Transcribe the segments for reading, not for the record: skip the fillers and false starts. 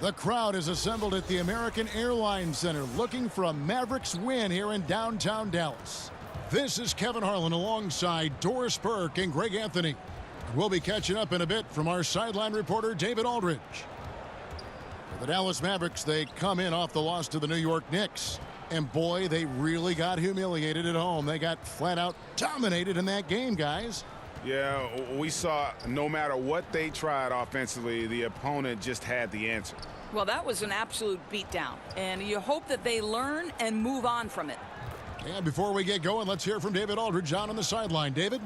The crowd is assembled at the American Airlines Center looking for a Mavericks win here in downtown Dallas. This is Kevin Harlan alongside Doris Burke and Greg Anthony. We'll be catching up in a bit from our sideline reporter, David Aldridge. For the Dallas Mavericks, they come in off the loss to the New York Knicks. And boy, they really got humiliated at home. They got flat out dominated in that game, guys. Yeah, we saw no matter what they tried offensively, the opponent just had the answer. Well, that was an absolute beatdown, and you hope that they learn and move on from it. And before we get going, let's hear from David Aldridge on the sideline. David?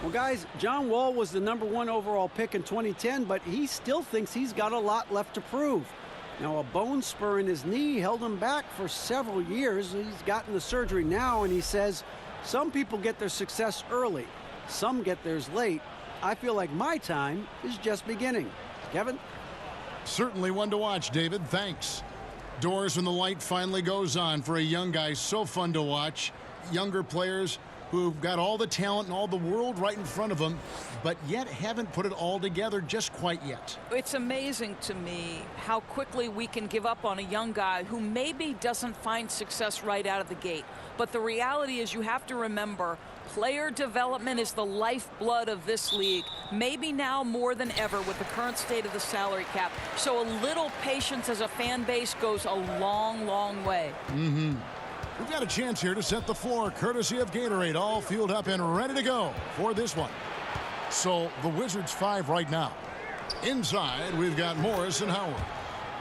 Well, guys, John Wall was the #1 overall pick in 2010, but he still thinks he's got a lot left to prove. Now, a bone spur in his knee held him back for several years. He's gotten the surgery now, and he says some people get their success early. Some get theirs late. I feel like my time is just beginning. Kevin? Certainly one to watch, David. Thanks. Doors when the light finally goes on for a young guy. So fun to watch. Younger players who've got all the talent and all the world right in front of them, but yet haven't put it all together just quite yet. It's amazing to me how quickly we can give up on a young guy who maybe doesn't find success right out of the gate. But the reality is you have to remember player development is the lifeblood of this league, maybe now more than ever with the current state of the salary cap. So a little patience as a fan base goes a long, long way. We've got a chance here to set the floor, courtesy of Gatorade, all fueled up and ready to go for this one. So the Wizards 5 right now. Inside, we've got Morris and Howard.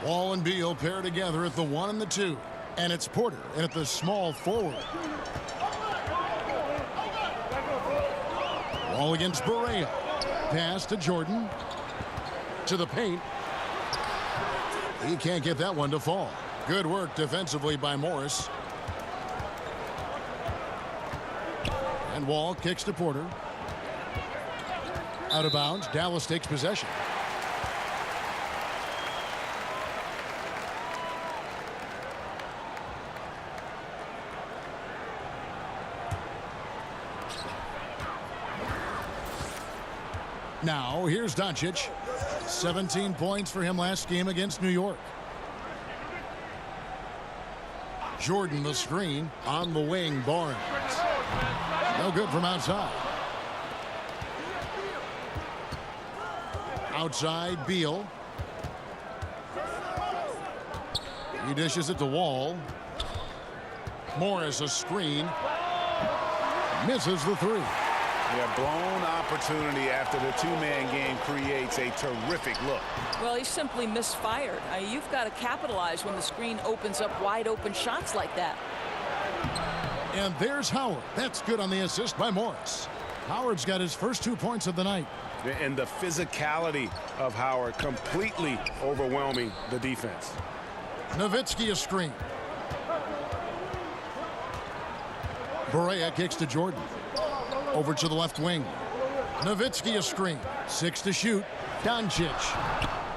Wall and Beal pair together at the 1 and the 2. And it's Porter at the small forward. Wall against Barea. Pass to Jordan. To the paint. He can't get that one to fall. Good work defensively by Morris. And Wall kicks to Porter. Out of bounds. Dallas takes possession. Now, here's Doncic. 17 points for him last game against New York. Jordan the screen on the wing. Barnes. No good from outside. Outside, Beal. He dishes it to Wall. Morris a screen. Misses the three. Yeah, blown opportunity after the two-man game creates a terrific look. Well, he simply misfired. You've got to capitalize when the screen opens up wide open shots like that. And there's Howard. That's good on the assist by Morris. Howard's got his first 2 points of the night. And the physicality of Howard completely overwhelming the defense. Nowitzki a screen. Barea kicks to Jordan. Over to the left wing. Nowitzki a screen. 6 to shoot. Doncic.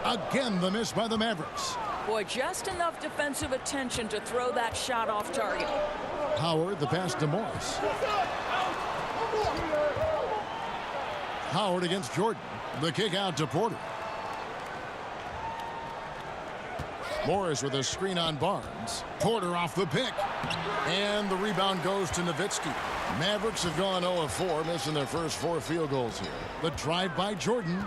Again the miss by the Mavericks. Boy, just enough defensive attention to throw that shot off target. Howard the pass to Morris. Howard against Jordan. The kick out to Porter. Morris with a screen on Barnes. Porter off the pick. And the rebound goes to Nowitzki. Mavericks have gone 0 of 4, missing their first 4 field goals here. The drive by Jordan.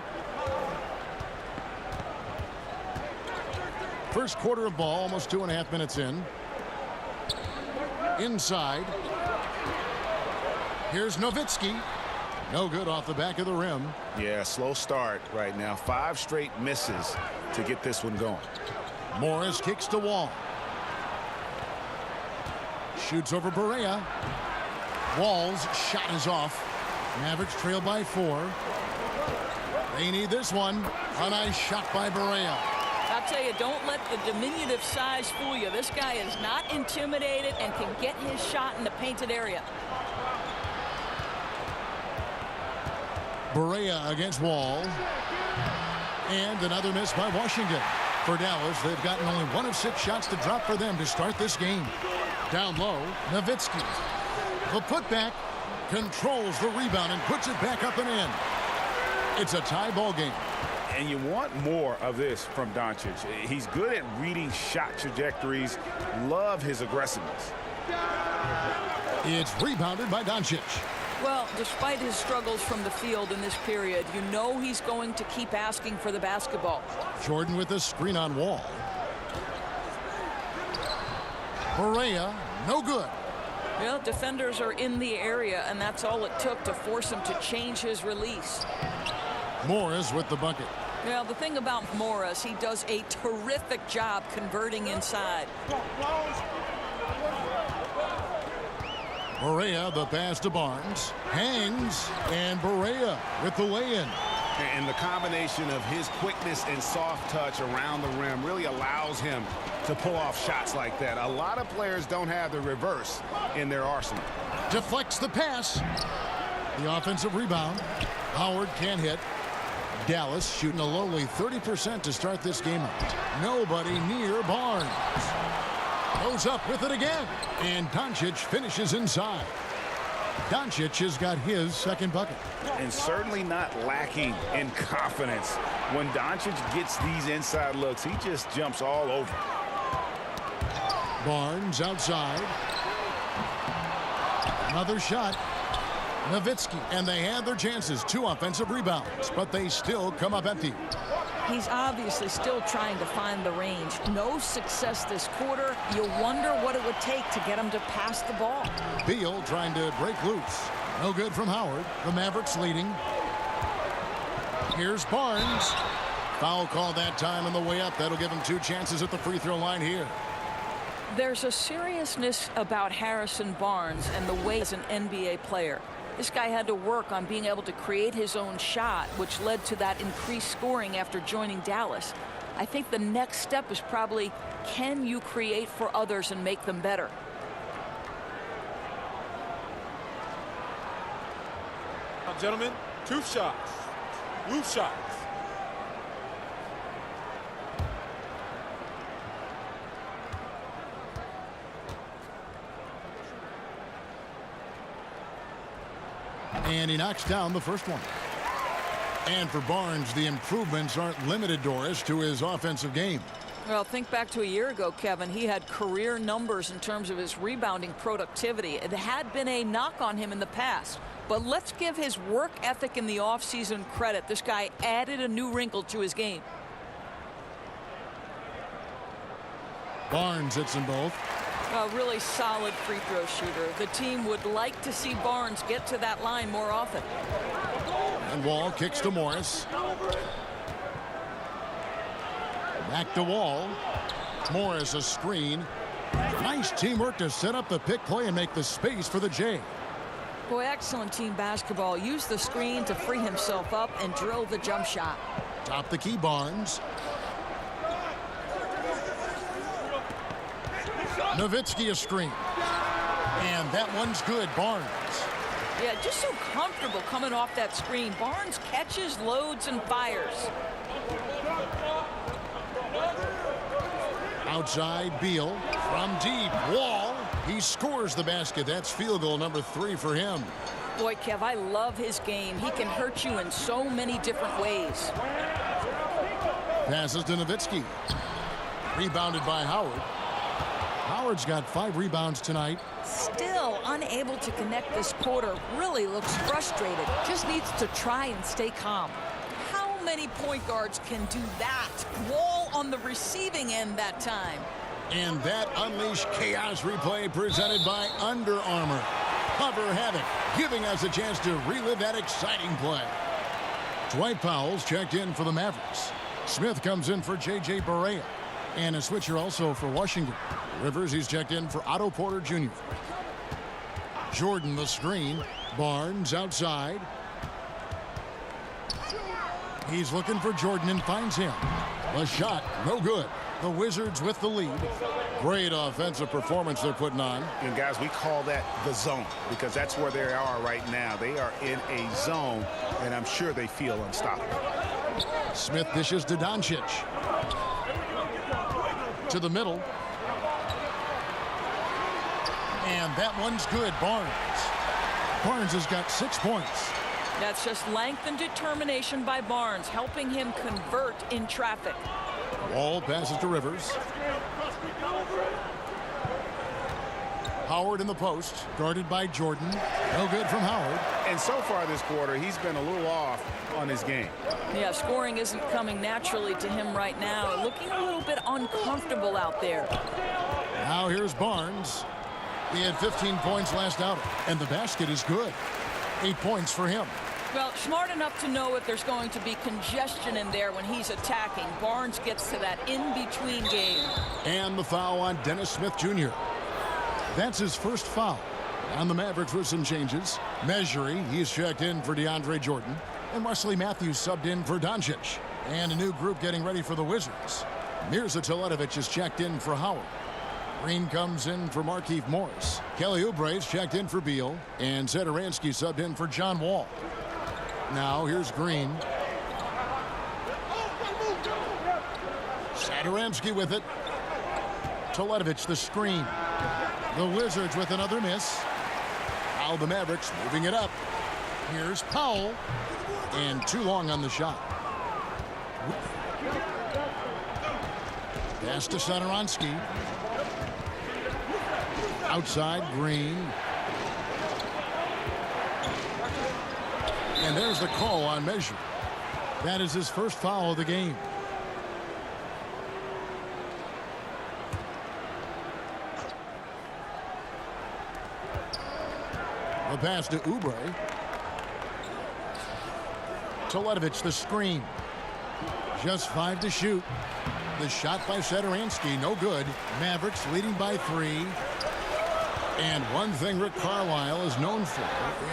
First quarter of ball, almost 2.5 minutes in. Inside. Here's Nowitzki. No good off the back of the rim. Yeah, slow start right now. 5 straight misses to get this one going. Morris kicks to Wall. Shoots over Barea. Wall's shot is off. Mavericks trail by 4. They need this one. A nice shot by Barea. I'll tell you, don't let the diminutive size fool you. This guy is not intimidated and can get his shot in the painted area. Barea against Wall. And another miss by Washington. For Dallas, they've gotten only 1 of 6 shots to drop for them to start this game. Down low, Nowitzki. The putback controls the rebound and puts it back up and in. It's a tie ball game. And you want more of this from Doncic. He's good at reading shot trajectories. Love his aggressiveness. It's rebounded by Doncic. Well, despite his struggles from the field in this period, you know he's going to keep asking for the basketball. Jordan with a screen on Wall. Barea, no good. Well, defenders are in the area, and that's all it took to force him to change his release. Morris with the bucket. Well, the thing about Morris, he does a terrific job converting inside. Barea, the pass to Barnes. Hangs, and Barea with the lay-in. And the combination of his quickness and soft touch around the rim really allows him to pull off shots like that. A lot of players don't have the reverse in their arsenal. Deflects the pass. The offensive rebound. Howard can't hit. Dallas shooting a lowly 30% to start this game out. Nobody near Barnes. Goes up with it again. And Doncic finishes inside. Doncic has got his second bucket. And certainly not lacking in confidence. When Doncic gets these inside looks, he just jumps all over. Barnes outside. Another shot. Nowitzki, and they had their chances. 2 offensive rebounds, but they still come up empty. He's obviously still trying to find the range. No success this quarter. You wonder what it would take to get him to pass the ball. Beal trying to break loose. No good from Howard. The Mavericks leading. Here's Barnes. Foul call that time on the way up. That'll give him 2 chances at the free throw line here. There's a seriousness about Harrison Barnes and the way as an NBA player. This guy had to work on being able to create his own shot, which led to that increased scoring after joining Dallas. I think the next step is probably, can you create for others and make them better? Now, gentlemen, 2 shots. Loose shots. And he knocks down the first one. And for Barnes, the improvements aren't limited, Doris, to his offensive game. Well, think back to a year ago, Kevin. He had career numbers in terms of his rebounding productivity. It had been a knock on him in the past. But let's give his work ethic in the offseason credit. This guy added a new wrinkle to his game. Barnes hits them both. A really solid free throw shooter. The team would like to see Barnes get to that line more often. And Wall kicks to Morris. Back to Wall. Morris a screen. Nice teamwork to set up the pick play and make the space for the J. Boy, excellent team basketball. Use the screen to free himself up and drill the jump shot. Top the key, Barnes. Nowitzki a screen. And that one's good, Barnes. Yeah, just so comfortable coming off that screen. Barnes catches, loads, and fires. Outside, Beal. From deep, Wall. He scores the basket. That's field goal number 3 for him. Boy, Kev, I love his game. He can hurt you in so many different ways. Passes to Nowitzki. Rebounded by Howard. Howard's got 5 rebounds tonight. Still unable to connect this quarter. Really looks frustrated. Just needs to try and stay calm. How many point guards can do that? Wall on the receiving end that time. And that unleashed chaos replay presented by Under Armour. Cover Havoc, giving us a chance to relive that exciting play. Dwight Powell's checked in for the Mavericks. Smith comes in for J.J. Barea. And a switcher also for Washington. Rivers, he's checked in for Otto Porter Jr. Jordan the screen. Barnes outside. He's looking for Jordan and finds him. The shot, no good. The Wizards with the lead. Great offensive performance they're putting on. And guys, we call that the zone because that's where they are right now. They are in a zone, and I'm sure they feel unstoppable. Smith dishes to Doncic. To the middle. And that one's good, Barnes. Barnes has got 6 points. That's just length and determination by Barnes, helping him convert in traffic. Wall passes to Rivers. Howard in the post, guarded by Jordan. No good from Howard. And so far this quarter, he's been a little off on his game. Yeah, scoring isn't coming naturally to him right now. Looking a little bit uncomfortable out there. Now here's Barnes. He had 15 points last outing, and the basket is good. 8 points for him. Well, smart enough to know if there's going to be congestion in there when he's attacking. Barnes gets to that in-between game. And the foul on Dennis Smith Jr. That's his first foul. On the Mavericks with some changes. Measury, he's checked in for DeAndre Jordan. And Wesley Matthews subbed in for Doncic. And a new group getting ready for the Wizards. Mirza Teletovic is checked in for Howard. Green comes in for Markieff Morris. Kelly Oubre's checked in for Beal. And Satoransky subbed in for John Wall. Now here's Green. Satoransky with it. Teletovic the screen. The Wizards with another miss. Now the Mavericks moving it up. Here's Powell. And too long on the shot. Pass to Satoransky. Outside, Green. And there's the call on measure. That is his first foul of the game. The pass to Oubre. Teletovic the screen. Just 5 to shoot. The shot by Satoransky, no good. Mavericks leading by 3. And one thing Rick Carlisle is known for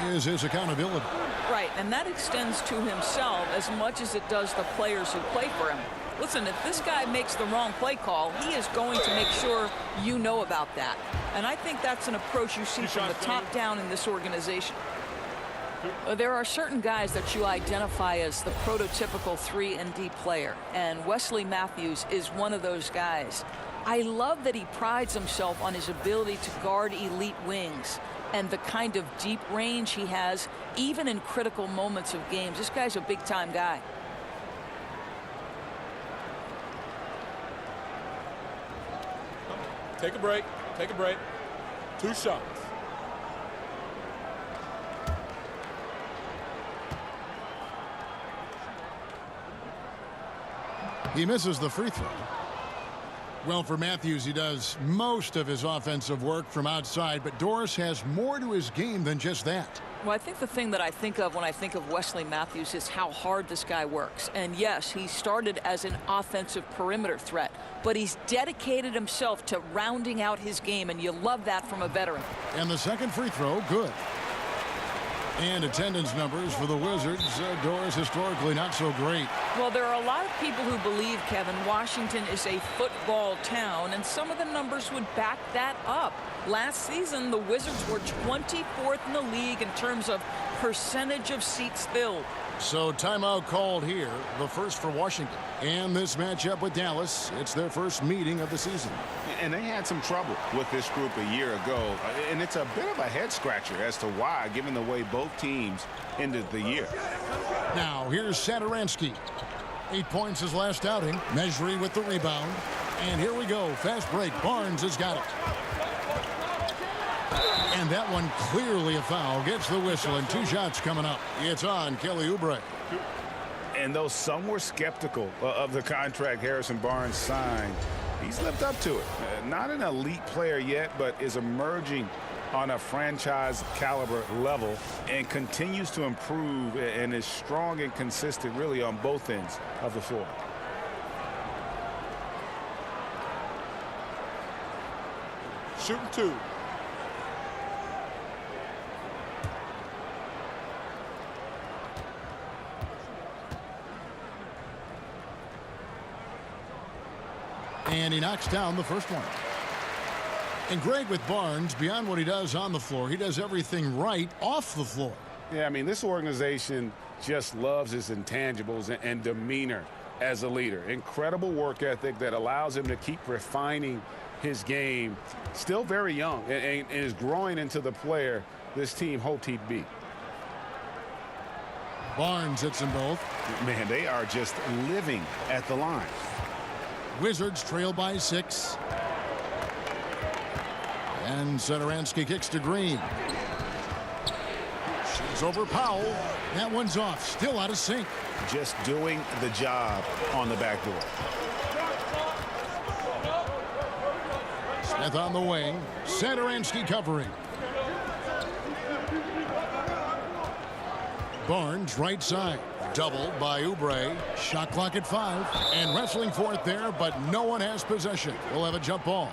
is his accountability. Right, and that extends to himself as much as it does the players who play for him. Listen, if this guy makes the wrong play call, he is going to make sure you know about that. And I think that's an approach you see from the top down in this organization. There are certain guys that you identify as the prototypical 3-and-D player, and Wesley Matthews is one of those guys. I love that he prides himself on his ability to guard elite wings and the kind of deep range he has, even in critical moments of games. This guy's a big-time guy. Take a break. Take a break. 2 shots. He misses the free throw. Well, for Matthews, he does most of his offensive work from outside, but Doris has more to his game than just that. Well, I think the thing that I think of when I think of Wesley Matthews is how hard this guy works. And yes, he started as an offensive perimeter threat, but he's dedicated himself to rounding out his game, and you love that from a veteran. And the second free throw, good. And attendance numbers for the Wizards, Doris, historically not so great. Well, there are a lot of people who believe, Kevin, Washington is a football town, and some of the numbers would back that up. Last season, the Wizards were 24th in the league in terms of percentage of seats filled. So timeout called here, the first for Washington. And this matchup with Dallas, it's their first meeting of the season. And they had some trouble with this group a year ago. And it's a bit of a head scratcher as to why, given the way both teams ended the year. Now, here's Satoransky. 8 points his last outing. Measury with the rebound. And here we go. Fast break. Barnes has got it. And that one clearly a foul. Gets the whistle, and 2 shots coming up. It's on Kelly Oubre. And though some were skeptical of the contract Harrison Barnes signed, he's lived up to it. Not an elite player yet, but is emerging on a franchise caliber level and continues to improve and is strong and consistent really on both ends of the floor. Shooting 2. And he knocks down the first one. And Greg, with Barnes, beyond what he does on the floor, he does everything right off the floor. Yeah, I mean, this organization just loves his intangibles and demeanor as a leader. Incredible work ethic that allows him to keep refining his game. Still very young and is growing into the player this team hoped he'd be. Barnes hits them both. Man, they are just living at the line. Wizards trail by 6. And Satoransky kicks to Green. She's over Powell. That one's off. Still out of sync. Just doing the job on the backboard. Smith on the wing. Satoransky covering. Barnes right side. Doubled by Oubre. Shot clock at 5. And wrestling for it there, but no one has possession. We'll have a jump ball.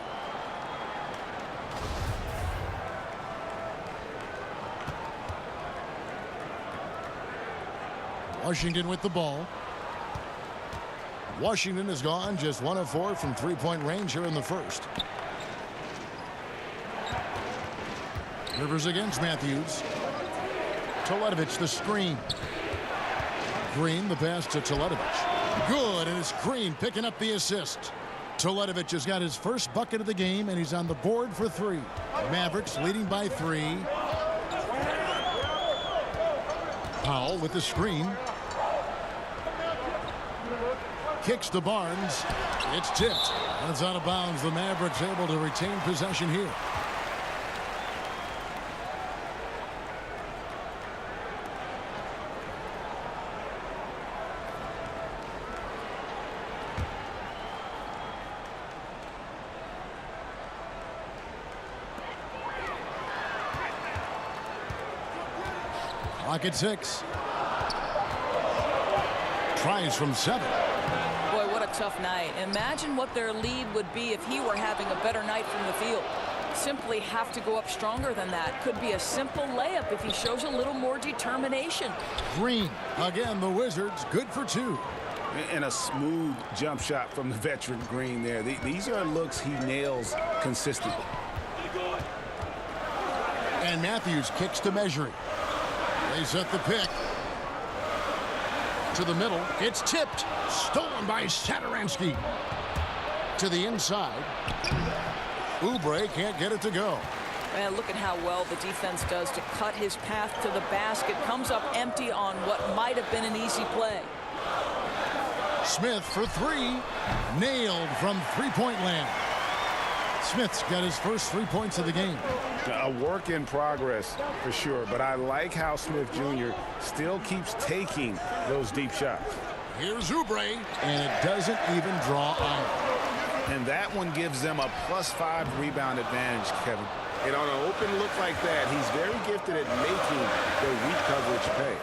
Washington with the ball. Washington has gone just 1 of 4 from three-point range here in the first. Rivers against Matthews. Teletovic the screen. Green the pass to Teletovic. Good, and it's Green picking up the assist. Teletovic has got his first bucket of the game, and he's on the board for 3. Mavericks leading by 3. Powell with the screen. Kicks to Barnes. It's tipped. And it's out of bounds. The Mavericks able to retain possession here. Clock at 6. Tries from 7. Boy, what a tough night. Imagine what their lead would be if he were having a better night from the field. Simply have to go up stronger than that. Could be a simple layup if he shows a little more determination. Green. Again, the Wizards good for 2. And a smooth jump shot from the veteran Green there. These are looks he nails consistently. And Matthews kicks to measuring. They set the pick. To the middle. It's tipped. Stolen by Satoransky. To the inside. Oubre can't get it to go. Man, look at how well the defense does to cut his path to the basket. Comes up empty on what might have been an easy play. Smith for 3. Nailed from three-point land. Smith's got his first 3 points of the game. A work in progress for sure, but I like how Smith Jr. still keeps taking those deep shots. Here's Oubre, and it doesn't even draw iron. And that one gives them a +5 rebound advantage, Kevin. And on an open look like that, he's very gifted at making the weak coverage pay.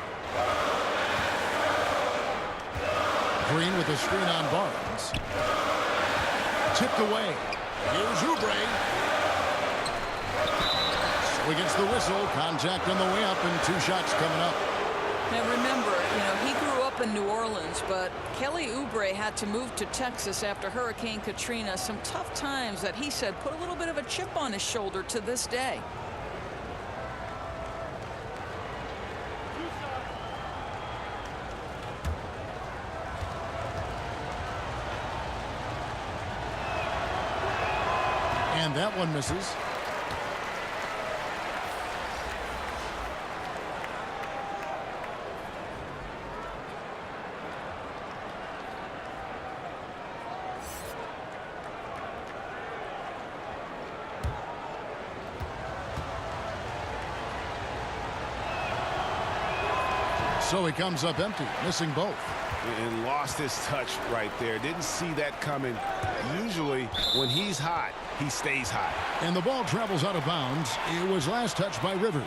Green with a screen on Barnes. Tipped away. Here's Oubre. So he gets the whistle. Contact on the way up, and 2 shots coming up. And remember, he grew up in New Orleans, but Kelly Oubre had to move to Texas after Hurricane Katrina. Some tough times that he said put a little bit of a chip on his shoulder to this day. And that one misses. So he comes up empty, missing both. And lost his touch right there. Didn't see that coming. Usually, when he's hot, he stays hot. And the ball travels out of bounds. It was last touched by Rivers.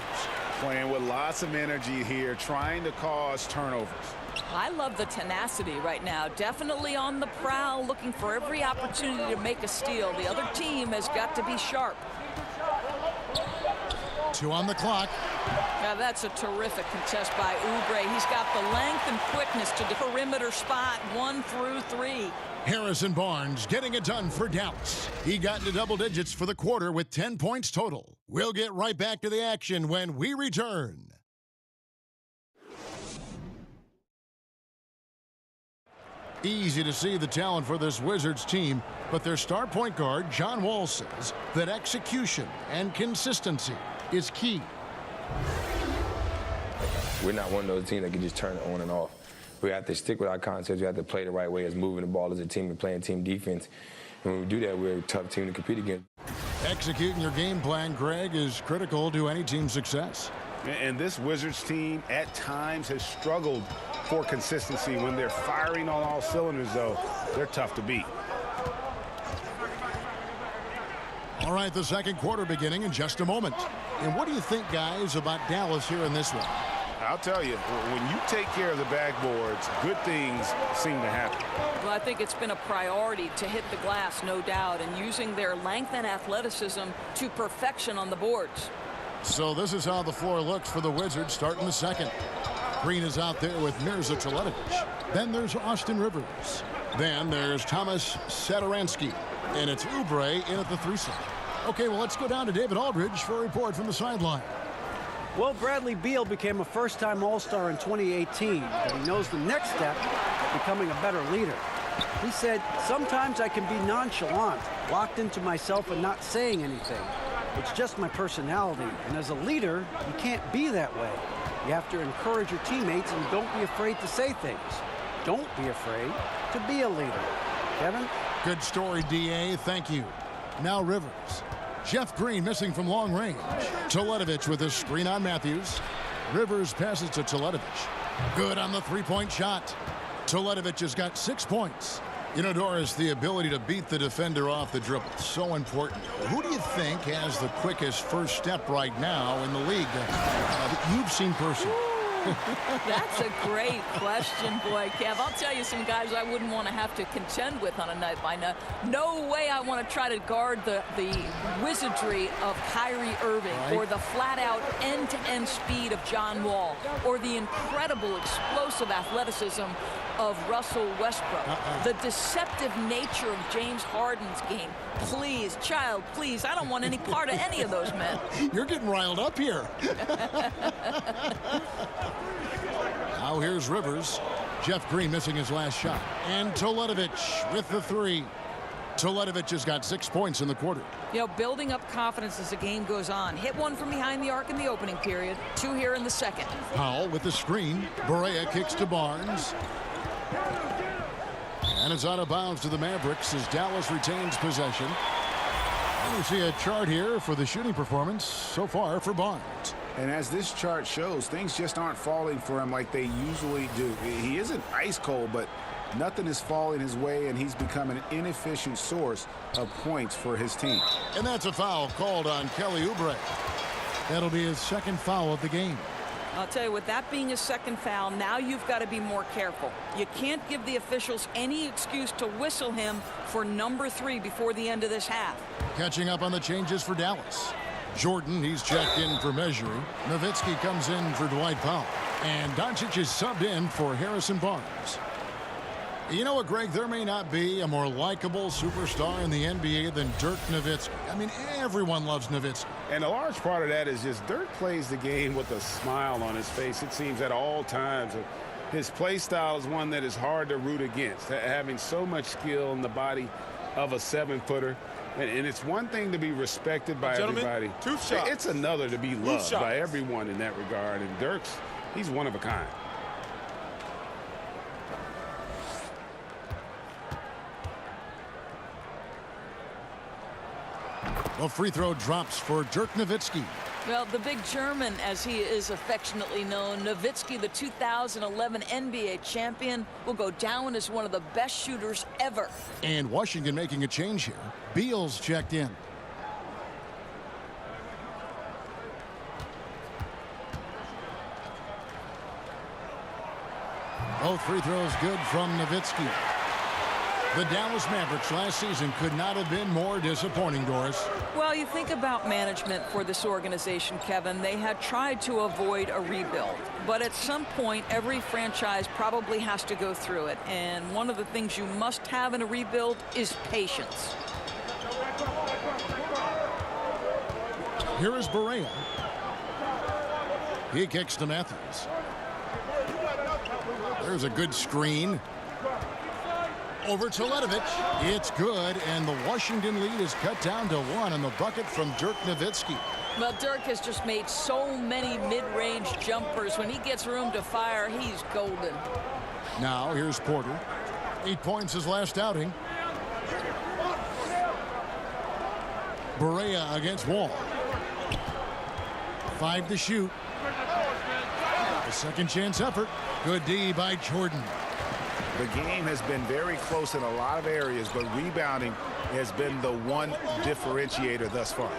Playing with lots of energy here, trying to cause turnovers. I love the tenacity right now. Definitely on the prowl, looking for every opportunity to make a steal. The other team has got to be sharp. 2 on the clock. Now that's a terrific contest by Oubre. He's got the length and quickness to the perimeter spot 1 through 3. Harrison Barnes getting it done for Dallas. He got into double digits for the quarter with 10 points total. We'll get right back to the action when we return. Easy to see the talent for this Wizards team, but their star point guard, John Wall, says that execution and consistency is key. We're not one of those teams that can just turn it on and off. We have to stick with our concepts. We have to play the right way as moving the ball as a team and playing team defense. And when we do that, we're a tough team to compete against. Executing your game plan, Greg, is critical to any team's success. And this Wizards team at times has struggled for consistency. When they're firing on all cylinders, though, they're tough to beat. All right, the second quarter beginning in just a moment. And what do you think, guys, about Dallas here in this one? I'll tell you, when you take care of the backboards, good things seem to happen. Well, I think it's been a priority to hit the glass, no doubt, and using their length and athleticism to perfection on the boards. So this is how the floor looks for the Wizards starting the second. Green is out there with Mirza Teletovic. Then there's Austin Rivers. Then there's Thomas Satoransky. And it's Oubre in at the 3 slot. Okay, well, let's go down to David Aldridge for a report from the sideline. Well, Bradley Beal became a first-time All-Star in 2018, but he knows the next step is becoming a better leader. He said, sometimes I can be nonchalant, locked into myself and not saying anything. It's just my personality, and as a leader, you can't be that way. You have to encourage your teammates and don't be afraid to say things. Don't be afraid to be a leader. Kevin? Good story, D.A. Thank you. Now Rivers. Jeff Green missing from long range. Teletovic with a screen on Matthews. Rivers passes to Teletovic. Good on the three-point shot. Teletovic has got 6 points. You know, Doris, the ability to beat the defender off the dribble, so important. Who do you think has the quickest first step right now in the league that you've seen personally? That's a great question, boy, Kev. I'll tell you some guys I wouldn't want to have to contend with on a night by night. No way I want to try to guard the wizardry of Kyrie Irving, or the flat-out end-to-end speed of John Wall, or the incredible explosive athleticism of Russell Westbrook. The deceptive nature of James Harden's game. Please, child, please, I don't want any part of any of those men. You're getting riled up here. Now here's Rivers. Jeff Green missing his last shot. And Teletovic with the 3. Teletovic has got 6 points in the quarter. You know, building up confidence as the game goes on. Hit one from behind the arc in the opening period. 2 here in the second. Powell with the screen. Barea kicks to Barnes. And it's out of bounds to the Mavericks as Dallas retains possession. And we see a chart here for the shooting performance so far for Barnes. And as this chart shows, things just aren't falling for him like they usually do. He isn't ice cold, but nothing is falling his way, and he's become an inefficient source of points for his team. And that's a foul called on Kelly Oubre. That'll be his second foul of the game. I'll tell you, with that being his second foul, now you've got to be more careful. You can't give the officials any excuse to whistle him for number 3 before the end of this half. Catching up on the changes for Dallas. Jordan, he's checked in for measuring. Nowitzki comes in for Dwight Powell. And Doncic is subbed in for Harrison Barnes. You know what, Greg? There may not be a more likable superstar in the NBA than Dirk Nowitzki. I mean, everyone loves Nowitzki. And a large part of that is just Dirk plays the game with a smile on his face, it seems, at all times. His play style is one that is hard to root against, having so much skill in the body of a 7-footer. And it's one thing to be respected by everybody. 2 shots. It's another to be loved by everyone in that regard. And Dirk's, he's one of a kind. A free throw drops for Dirk Nowitzki. Well, the big German, as he is affectionately known, Nowitzki, the 2011 NBA champion, will go down as one of the best shooters ever. And Washington making a change here. Beal's checked in. Both free throws good from Nowitzki. The Dallas Mavericks last season could not have been more disappointing, Doris. Well, you think about management for this organization, Kevin. They had tried to avoid a rebuild. But at some point, every franchise probably has to go through it. And one of the things you must have in a rebuild is patience. Here is Barea. He kicks to Matthews. There's a good screen. Over to Teletovic. It's good, and the Washington lead is cut down to 1 on the bucket from Dirk Nowitzki. Well, Dirk has just made so many mid-range jumpers. When he gets room to fire, he's golden. Now here's Porter. 8 points his last outing. Barea against Wall. 5 to shoot. A second chance effort. Good D by Jordan. The game has been very close in a lot of areas, but rebounding has been the one differentiator thus far.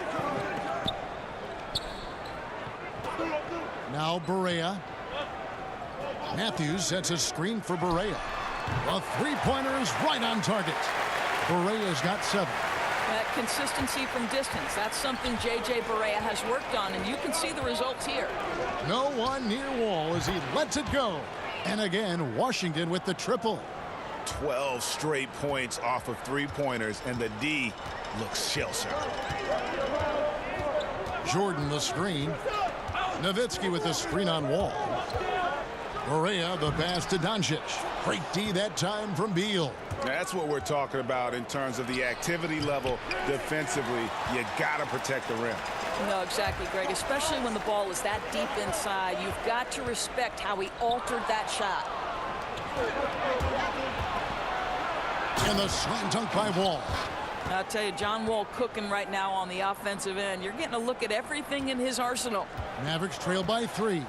Now Barea. Matthews sets a screen for Barea. A three-pointer is right on target. Barea's got 7. That consistency from distance, that's something J.J. Barea has worked on, and you can see the results here. No one near Wall as he lets it go. And again, Washington with the triple. 12 straight points off of three-pointers, and the D looks shell-shocked. Jordan the screen. Nowitzki with the screen on Wall. Barea the pass to Doncic. Great D that time from Beal. That's what we're talking about in terms of the activity level defensively. You got to protect the rim. No, exactly, Greg. Especially when the ball is that deep inside. You've got to respect how he altered that shot. And the slam dunk by Wall. I'll tell you, John Wall cooking right now on the offensive end. You're getting a look at everything in his arsenal. Mavericks trail by 3.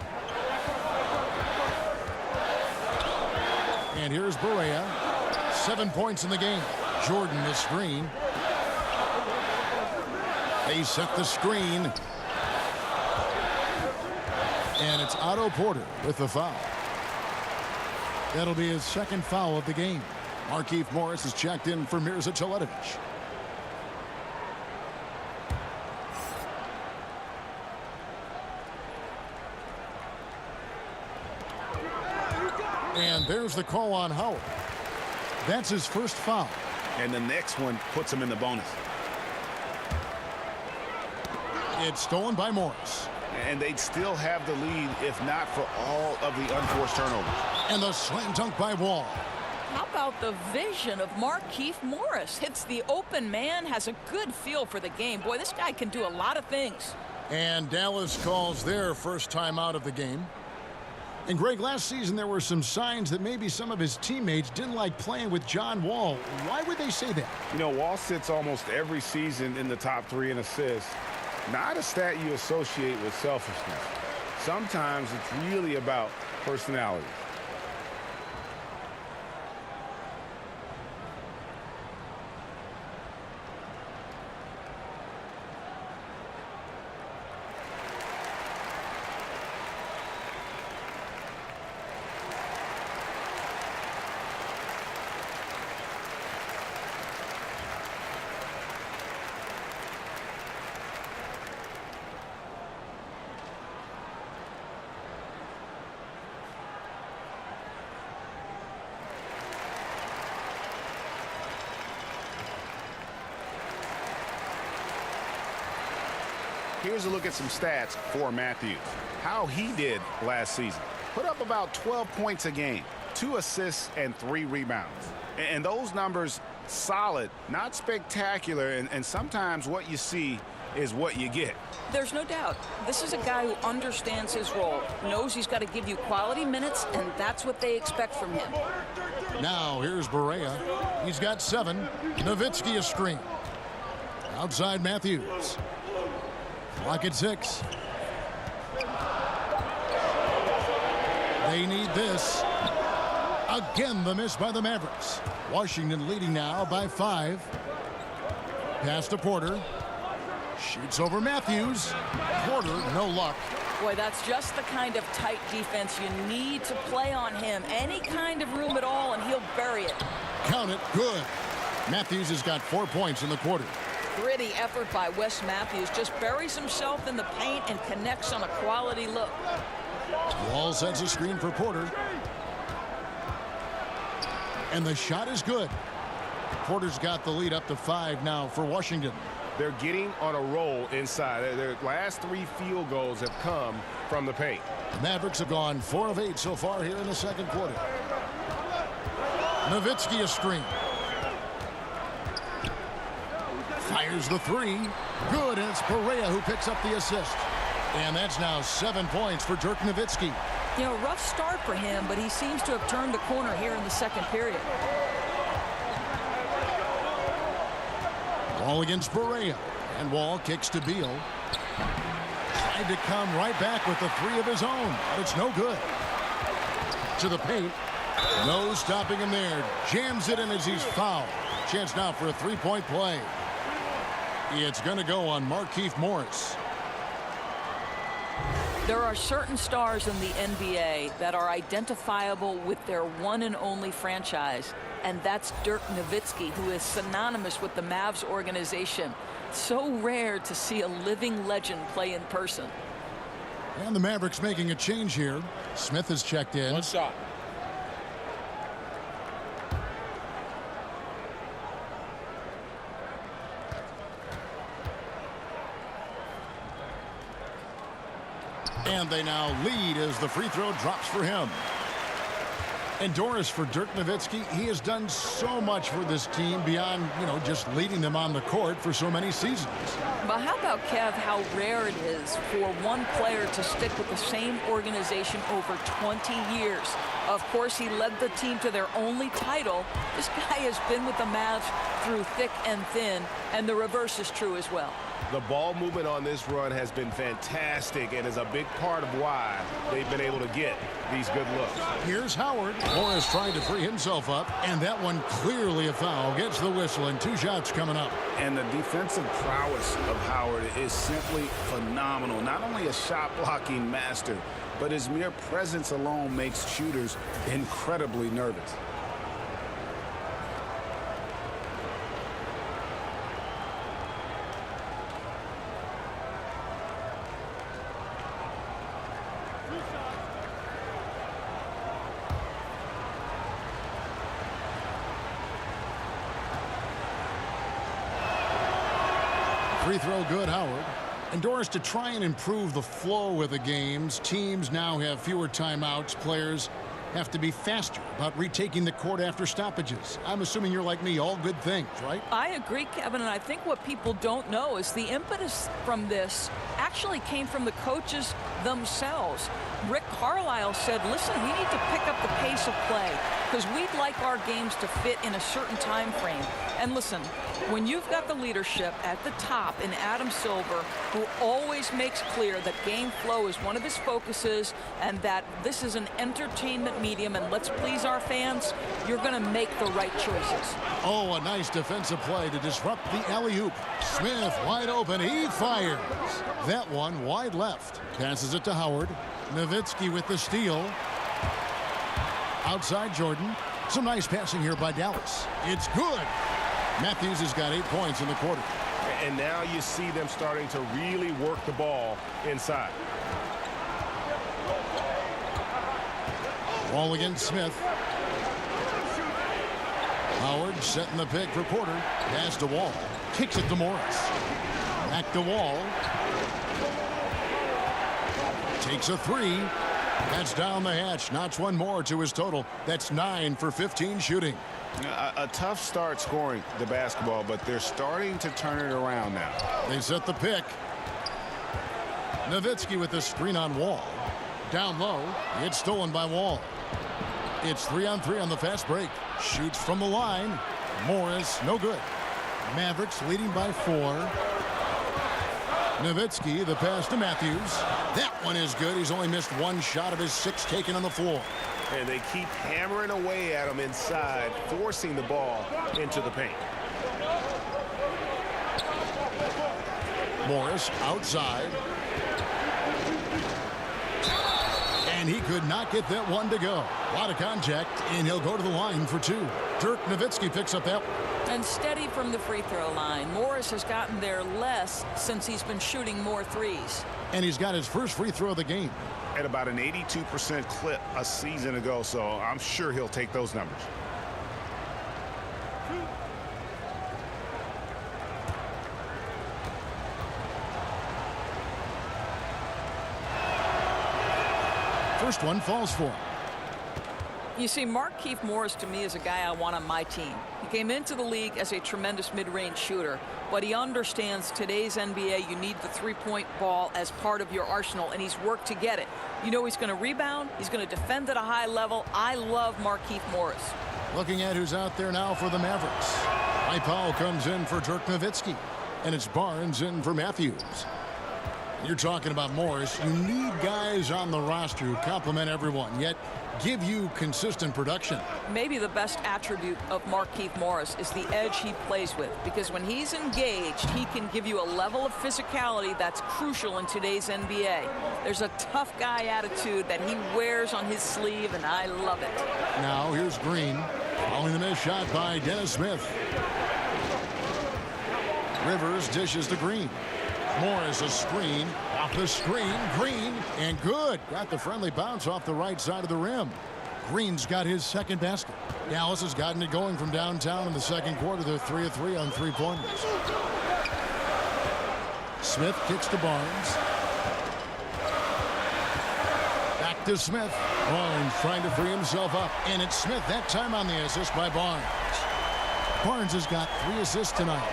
And here's Barea. 7 points in the game. Jordan the screen. They set the screen. And it's Otto Porter with the foul. That'll be his second foul of the game. Markieff Morris is checked in for Mirza Teletovic. And there's the call on Howard. That's his first foul. And the next one puts him in the bonus. It's stolen by Morris. And they'd still have the lead if not for all of the unforced turnovers. And the slam dunk by Wall. How about the vision of Markieff Morris? Hits the open man, has a good feel for the game. Boy, this guy can do a lot of things. And Dallas calls their first time out of the game. And Greg, last season there were some signs that maybe some of his teammates didn't like playing with John Wall. Why would they say that? You know, Wall sits almost every season in the top 3 in assists. Not a stat you associate with selfishness. Sometimes it's really about personality. Here's a look at some stats for Matthews. How he did last season. Put up about 12 points a game, 2 assists and 3 rebounds. And those numbers solid, not spectacular, and sometimes what you see is what you get. There's no doubt. This is a guy who understands his role, knows he's got to give you quality minutes, and that's what they expect from him. Now here's Barea. He's got 7. Nowitzki a screen. Outside Matthews. Clock at 6. They need this. Again, the miss by the Mavericks. Washington leading now by 5. Pass to Porter. Shoots over Matthews. Porter, no luck. Boy, that's just the kind of tight defense you need to play on him. Any kind of room at all, and he'll bury it. Count it. Good. Matthews has got 4 points in the quarter. Gritty effort by Wes Matthews. Just buries himself in the paint and connects on a quality look. Wall sets a screen for Porter. And the shot is good. Porter's got the lead up to 5 now for Washington. They're getting on a roll inside. Their last 3 field goals have come from the paint. The Mavericks have gone 4 of 8 so far here in the second quarter. Nowitzki a screen. Fires the three. Good, and it's Perea who picks up the assist. And that's now 7 points for Dirk Nowitzki. You know, rough start for him, but he seems to have turned the corner here in the second period. Ball against Perea. And Wall kicks to Beal. Tried to come right back with the three of his own, but it's no good. To the paint. No stopping him there. Jams it in as he's fouled. Chance now for a three-point play. It's going to go on Markieff Morris. There are certain stars in the NBA that are identifiable with their one and only franchise, and that's Dirk Nowitzki, who is synonymous with the Mavs organization. So rare to see a living legend play in person. And the Mavericks making a change here. Smith has checked in. One shot. And they now lead as the free throw drops for him. And Doris, for Dirk Nowitzki, he has done so much for this team beyond, just leading them on the court for so many seasons. But how about, Kev, how rare it is for one player to stick with the same organization over 20 years. Of course, he led the team to their only title. This guy has been with the Mavs through thick and thin, and the reverse is true as well. The ball movement on this run has been fantastic and is a big part of why they've been able to get these good looks. Here's Howard. Morris trying to free himself up, and that one clearly a foul. Gets the whistle, and 2 shots coming up. And the defensive prowess of Howard is simply phenomenal. Not only a shot-blocking master, but his mere presence alone makes shooters incredibly nervous. Free throw good, Howard. And Doris, to try and improve the flow of the games, teams now have fewer timeouts. Players have to be faster about retaking the court after stoppages. I'm assuming you're like me, all good things, right? I agree, Kevin, and I think what people don't know is the impetus from this actually came from the coaches themselves. Rick Carlisle said, listen, we need to pick up the pace of play because we'd like our games to fit in a certain time frame. And listen, when you've got the leadership at the top in Adam Silver, who always makes clear that game flow is one of his focuses and that this is an entertainment medium and let's please our fans, you're going to make the right choices. Oh, a nice defensive play to disrupt the alley-oop. Smith wide open. He fires. That one wide left. Passes it to Howard. Nowitzki with the steal. Outside Jordan. Some nice passing here by Dallas. It's good. Matthews has got 8 points in the quarter. And now you see them starting to really work the ball inside. Ball against Smith. Howard setting the pick for Porter. Pass to Wall. Kicks it to Morris. Back to Wall. Takes a three. That's down the hatch. Knocks one more to his total. That's 9 for 15 shooting. A tough start scoring the basketball, but they're starting to turn it around now. They set the pick. Nowitzki with the screen on Wall. Down low. It's stolen by Wall. It's 3-on-3 on the fast break. Shoots from the line. Morris, no good. Mavericks leading by 4. Nowitzki, the pass to Matthews. That one is good. He's only missed 1 shot of his 6 taken on the floor. And they keep hammering away at him inside, forcing the ball into the paint. Morris outside. And he could not get that one to go. A lot of contact, and he'll go to the line for 2. Dirk Nowitzki picks up that one. And steady from the free throw line. Morris has gotten there less since he's been shooting more threes. And he's got his first free throw of the game. At about an 82% clip a season ago, so I'm sure he'll take those numbers. First one falls for him. You see, Markieff Morris to me is a guy I want on my team. He came into the league as a tremendous mid-range shooter, but he understands today's NBA, you need the three-point ball as part of your arsenal, and he's worked to get it. You know he's going to rebound. He's going to defend at a high level. I love Markieff Morris. Looking at who's out there now for the Mavericks. Powell comes in for Dirk Nowitzki, and it's Barnes in for Matthews. You're talking about Morris. You need guys on the roster who complement everyone, yet give you consistent production. Maybe the best attribute of Markieff Morris is the edge he plays with, because when he's engaged, he can give you a level of physicality that's crucial in today's NBA. There's a tough guy attitude that he wears on his sleeve, and I love it. Now here's Green, following the missed shot by Dennis Smith. Rivers dishes to Green. Morris a screen, off the screen, Green, and good. Got the friendly bounce off the right side of the rim. Green's got his second basket. Dallas has gotten it going from downtown in the second quarter. They're 3 of 3 on three-pointers. Smith kicks to Barnes. Back to Smith. Barnes trying to free himself up, and it's Smith that time on the assist by Barnes. Barnes has got 3 assists tonight.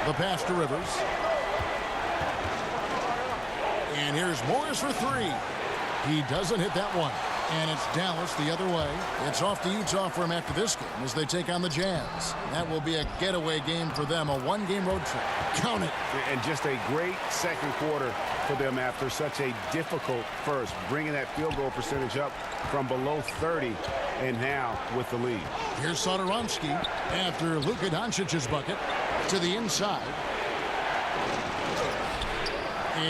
The pass to Rivers. And here's Morris for 3. He doesn't hit that one. And it's Dallas the other way. It's off to Utah for him after this game as they take on the Jazz. That will be a getaway game for them, a one-game road trip. Count it. And just a great second quarter for them after such a difficult first, bringing that field goal percentage up from below 30 and now with the lead. Here's Satoransky after Luka Doncic's bucket to the inside.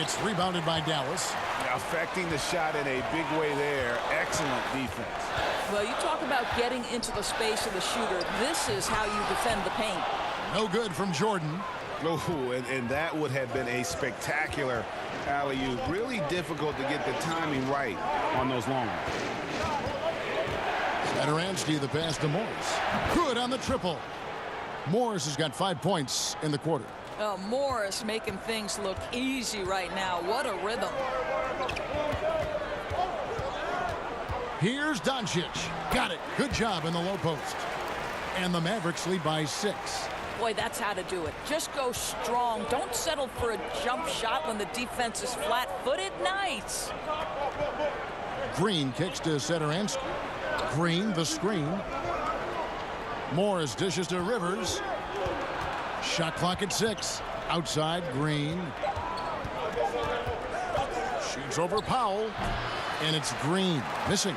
It's rebounded by Dallas. Affecting the shot in a big way there. Excellent defense. Well, you talk about getting into the space of the shooter. This is how you defend the paint. No good from Jordan. Oh, and that would have been a spectacular alley-oop. Really difficult to get the timing right on those long ones. Satoransky the pass to Morris. Good on the triple. Morris has got 5 points in the quarter. Morris making things look easy right now. What a rhythm. Here's Doncic. Got it. Good job in the low post. And the Mavericks lead by 6. Boy, that's how to do it. Just go strong. Don't settle for a jump shot when the defense is flat-footed. Nice. Green kicks to Satoransky. Green the screen. Morris dishes to Rivers. Shot clock at 6. Outside, Green. Shoots over Powell. And it's Green. Missing.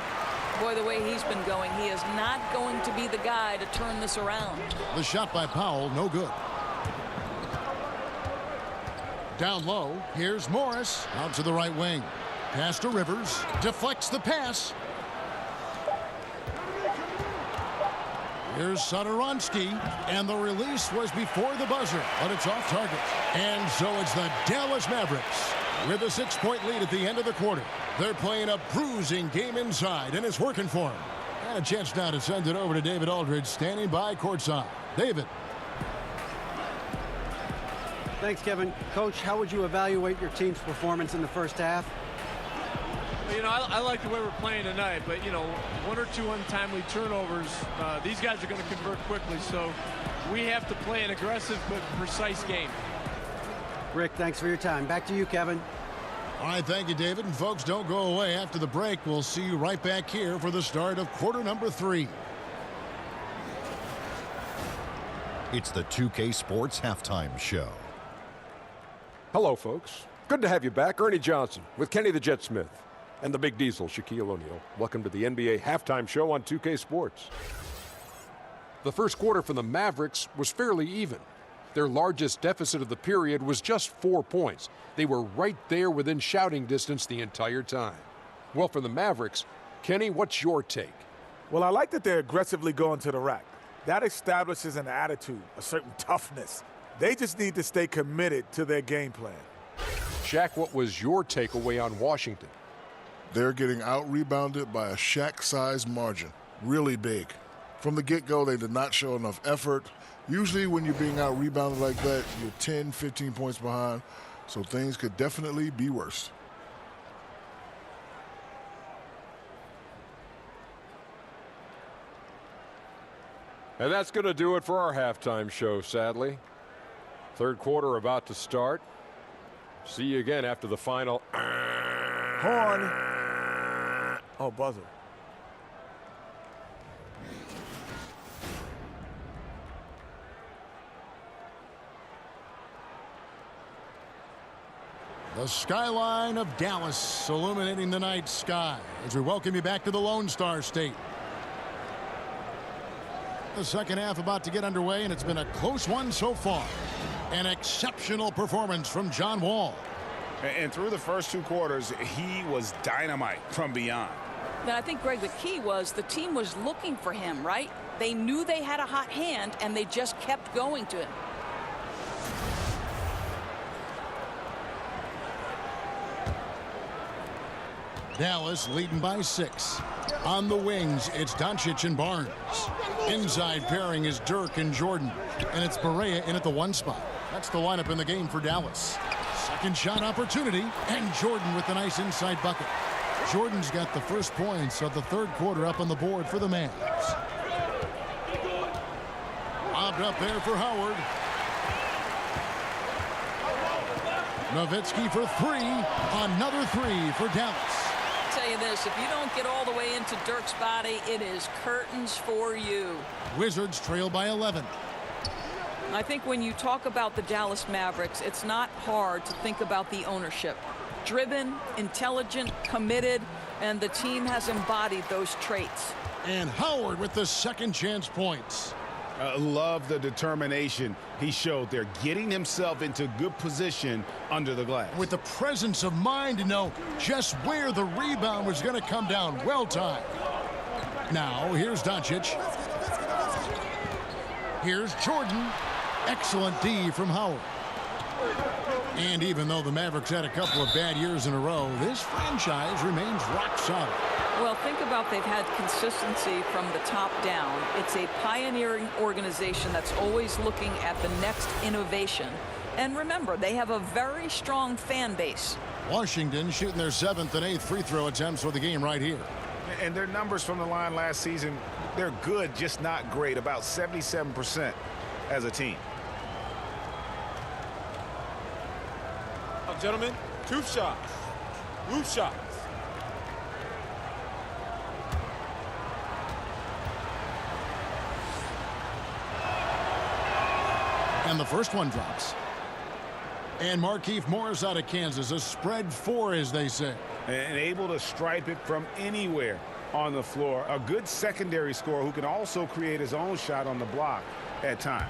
Boy, the way he's been going, he is not going to be the guy to turn this around. The shot by Powell, no good. Down low, here's Morris. Out to the right wing. Pass to Rivers. Deflects the pass. Here's Satoransky, and the release was before the buzzer, but it's off target. And so it's the Dallas Mavericks with a 6-point lead at the end of the quarter. They're playing a bruising game inside, and it's working for them. And a chance now to send it over to David Aldridge, standing by courtside. David. Thanks, Kevin. Coach, how would you evaluate your team's performance in the first half? You know, I like the way we're playing tonight, but, you know, 1 or 2 untimely turnovers, these guys are going to convert quickly, so we have to play an aggressive but precise game. Rick, thanks for your time. Back to you, Kevin. All right, thank you, David. And folks, don't go away. After the break, we'll see you right back here for the start of quarter number 3. It's the 2K Sports Halftime Show. Hello, folks. Good to have you back. Ernie Johnson with Kenny the Jet Smith and the Big Diesel, Shaquille O'Neal. Welcome to the NBA Halftime Show on 2K Sports. The first quarter for the Mavericks was fairly even. Their largest deficit of the period was just 4 points. They were right there within shouting distance the entire time. Well, for the Mavericks, Kenny, what's your take? Well, I like that they're aggressively going to the rack. That establishes an attitude, a certain toughness. They just need to stay committed to their game plan. Shaq, what was your takeaway on Washington? They're getting out-rebounded by a Shaq-sized margin. Really big. From the get-go, they did not show enough effort. Usually when you're being out-rebounded like that, you're 10, 15 points behind, so things could definitely be worse. And that's going to do it for our halftime show, sadly. Third quarter about to start. See you again after the final. Horn. Oh, buzzer. The skyline of Dallas illuminating the night sky as we welcome you back to the Lone Star State. The second half about to get underway, and it's been a close one so far. An exceptional performance from John Wall. And through the first 2 quarters, he was dynamite from beyond. And I think, Greg, the key was the team was looking for him, right? They knew they had a hot hand, and they just kept going to him. Dallas leading by 6. On the wings, it's Doncic and Barnes. Inside pairing is Dirk and Jordan. And it's Barea in at the 1 spot. That's the lineup in the game for Dallas. Second shot opportunity, and Jordan with the nice inside bucket. Jordan's got the first points of the third quarter up on the board for the Mavs. Lobbed up there for Howard. Nowitzki for 3. Another 3 for Dallas. I'll tell you this, if you don't get all the way into Dirk's body, it is curtains for you. Wizards trail by 11. I think when you talk about the Dallas Mavericks, it's not hard to think about the ownership. Driven, intelligent, committed, and the team has embodied those traits. And Howard with the second chance points. Love the determination he showed there, getting himself into good position under the glass. With the presence of mind to know just where the rebound was going to come down. Well timed. Now, here's Doncic. Here's Jordan. Excellent D from Howard. And even though the Mavericks had a couple of bad years in a row, this franchise remains rock solid. Well, think about they've had consistency from the top down. It's a pioneering organization that's always looking at the next innovation. And remember, they have a very strong fan base. Washington shooting their 7th and 8th free throw attempts for the game right here. And their numbers from the line last season, they're good, just not great. About 77% as a team. Gentlemen, 2 shots. Roof shots. And the first one drops. And Markieff Morris out of Kansas, a spread 4, as they say. And able to stripe it from anywhere on the floor. A good secondary scorer who can also create his own shot on the block at times.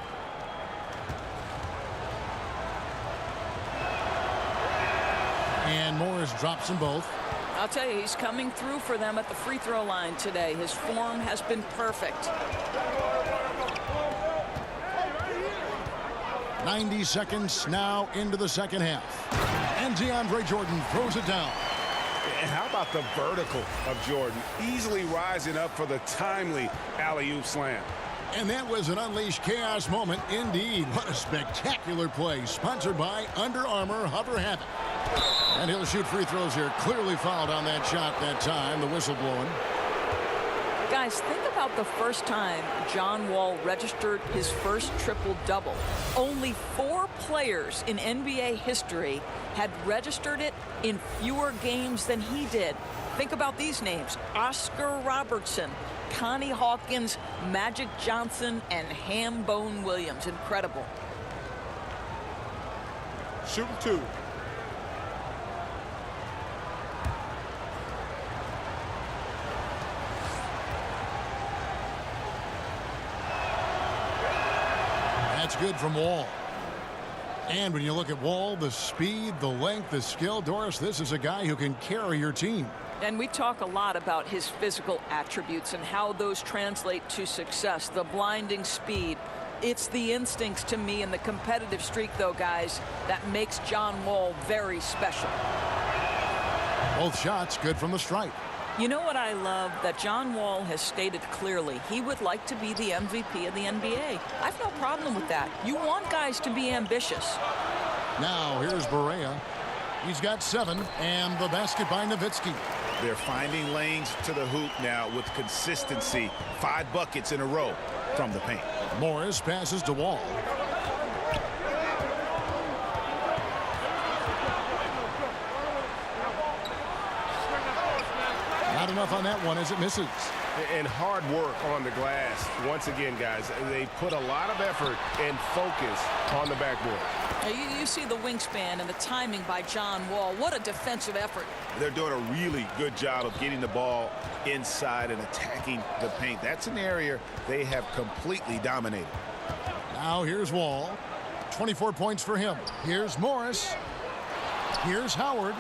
And Morris drops them both. I'll tell you, he's coming through for them at the free throw line today. His form has been perfect. 90 seconds now into the second half. And DeAndre Jordan throws it down. And how about the vertical of Jordan? Easily rising up for the timely alley-oop slam. And that was an unleashed chaos moment indeed. What a spectacular play. Sponsored by Under Armour Hover Habit. And he'll shoot free throws here. Clearly fouled on that shot that time. The whistle blowing. Guys, think about the first time John Wall registered his first triple-double. Only 4 players in NBA history had registered it in fewer games than he did. Think about these names: Oscar Robertson, Connie Hawkins, Magic Johnson, and Hambone Williams. Incredible. Shooting 2. That's good from Wall. And when you look at Wall, the speed, the length, the skill, Doris, this is a guy who can carry your team. And we talk a lot about his physical attributes and how those translate to success. The blinding speed. It's the instincts to me and the competitive streak, though, guys, that makes John Wall very special. Both shots good from the stripe. You know what I love? That John Wall has stated clearly he would like to be the MVP of the NBA. I've no problem with that. You want guys to be ambitious. Now here's Barea. He's got 7, and the basket by Nowitzki. They're finding lanes to the hoop now with consistency. 5 buckets in a row. from the paint. Morris passes to Wall. Not enough on that one as it misses. And hard work on the glass. Once again, guys, they put a lot of effort and focus on the backboard. You see the wingspan and the timing by John Wall. What a defensive effort. They're doing a really good job of getting the ball inside and attacking the paint. That's an area they have completely dominated. Now here's Wall. 24 points for him. Here's Morris. Here's Howard.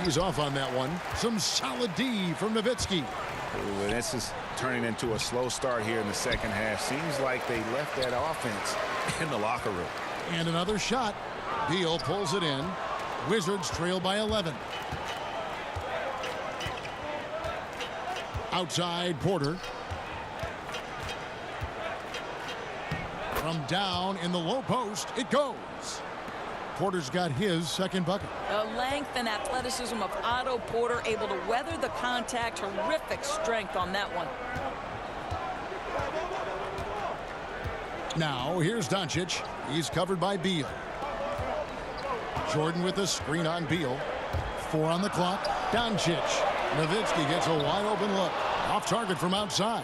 He's off on that one. Some solid D from Nowitzki. Ooh, and this is turning into a slow start here in the second half. Seems like they left that offense in the locker room. And another shot. Beal pulls it in. Wizards trail by 11. Outside Porter. From down in the low post, it goes. Porter's got his second bucket. The length and athleticism of Otto Porter, able to weather the contact. Terrific strength on that one. Now here's Doncic. He's covered by Beal. Jordan with the screen on Beal. 4 on the clock. Doncic. Nowitzki gets a wide open look. Off target from outside.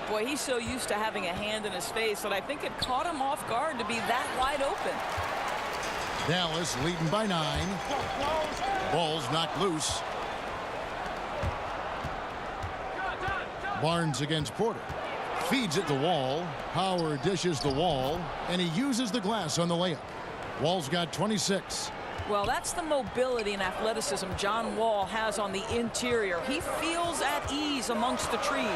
Boy, he's so used to having a hand in his face that I think it caught him off guard to be that wide open. Dallas leading by 9. Ball's knocked loose. Barnes against Porter. Feeds it to Wall. Howard dishes the Wall, and he uses the glass on the layup. Wall's got 26. Well, that's the mobility and athleticism John Wall has on the interior. He feels at ease amongst the trees.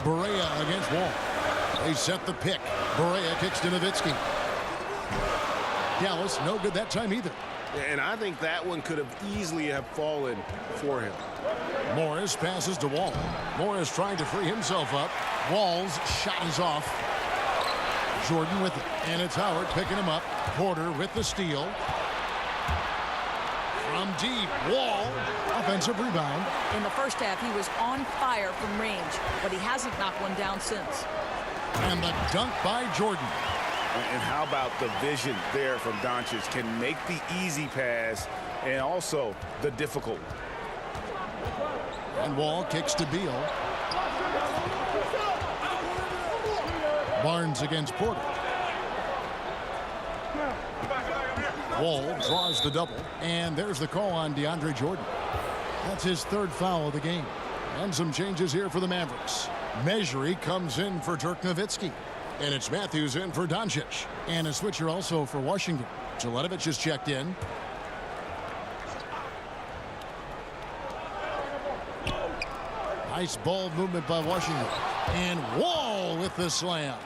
Barea against Wall. They set the pick. Barea kicks to Nowitzki. Dallas no good that time either. And I think that one could have easily have fallen for him. Morris passes to Wall. Morris trying to free himself up. Wall's shot is off. Jordan with it. And it's Howard picking him up. Porter with the steal. From deep. Wall. Offensive rebound. In the first half, he was on fire from range, but he hasn't knocked one down since. And the dunk by Jordan. And how about the vision there from Doncic? Can make the easy pass and also the difficult. And Wall kicks to Beal. Barnes against Porter. Wall draws the double. And there's the call on DeAndre Jordan. That's his 3rd foul of the game. And some changes here for the Mavericks. Measury comes in for Dirk Nowitzki. And it's Matthews in for Doncic. And a switcher also for Washington. Jelenovic is checked in. Nice ball movement by Washington. And Wall with the slam.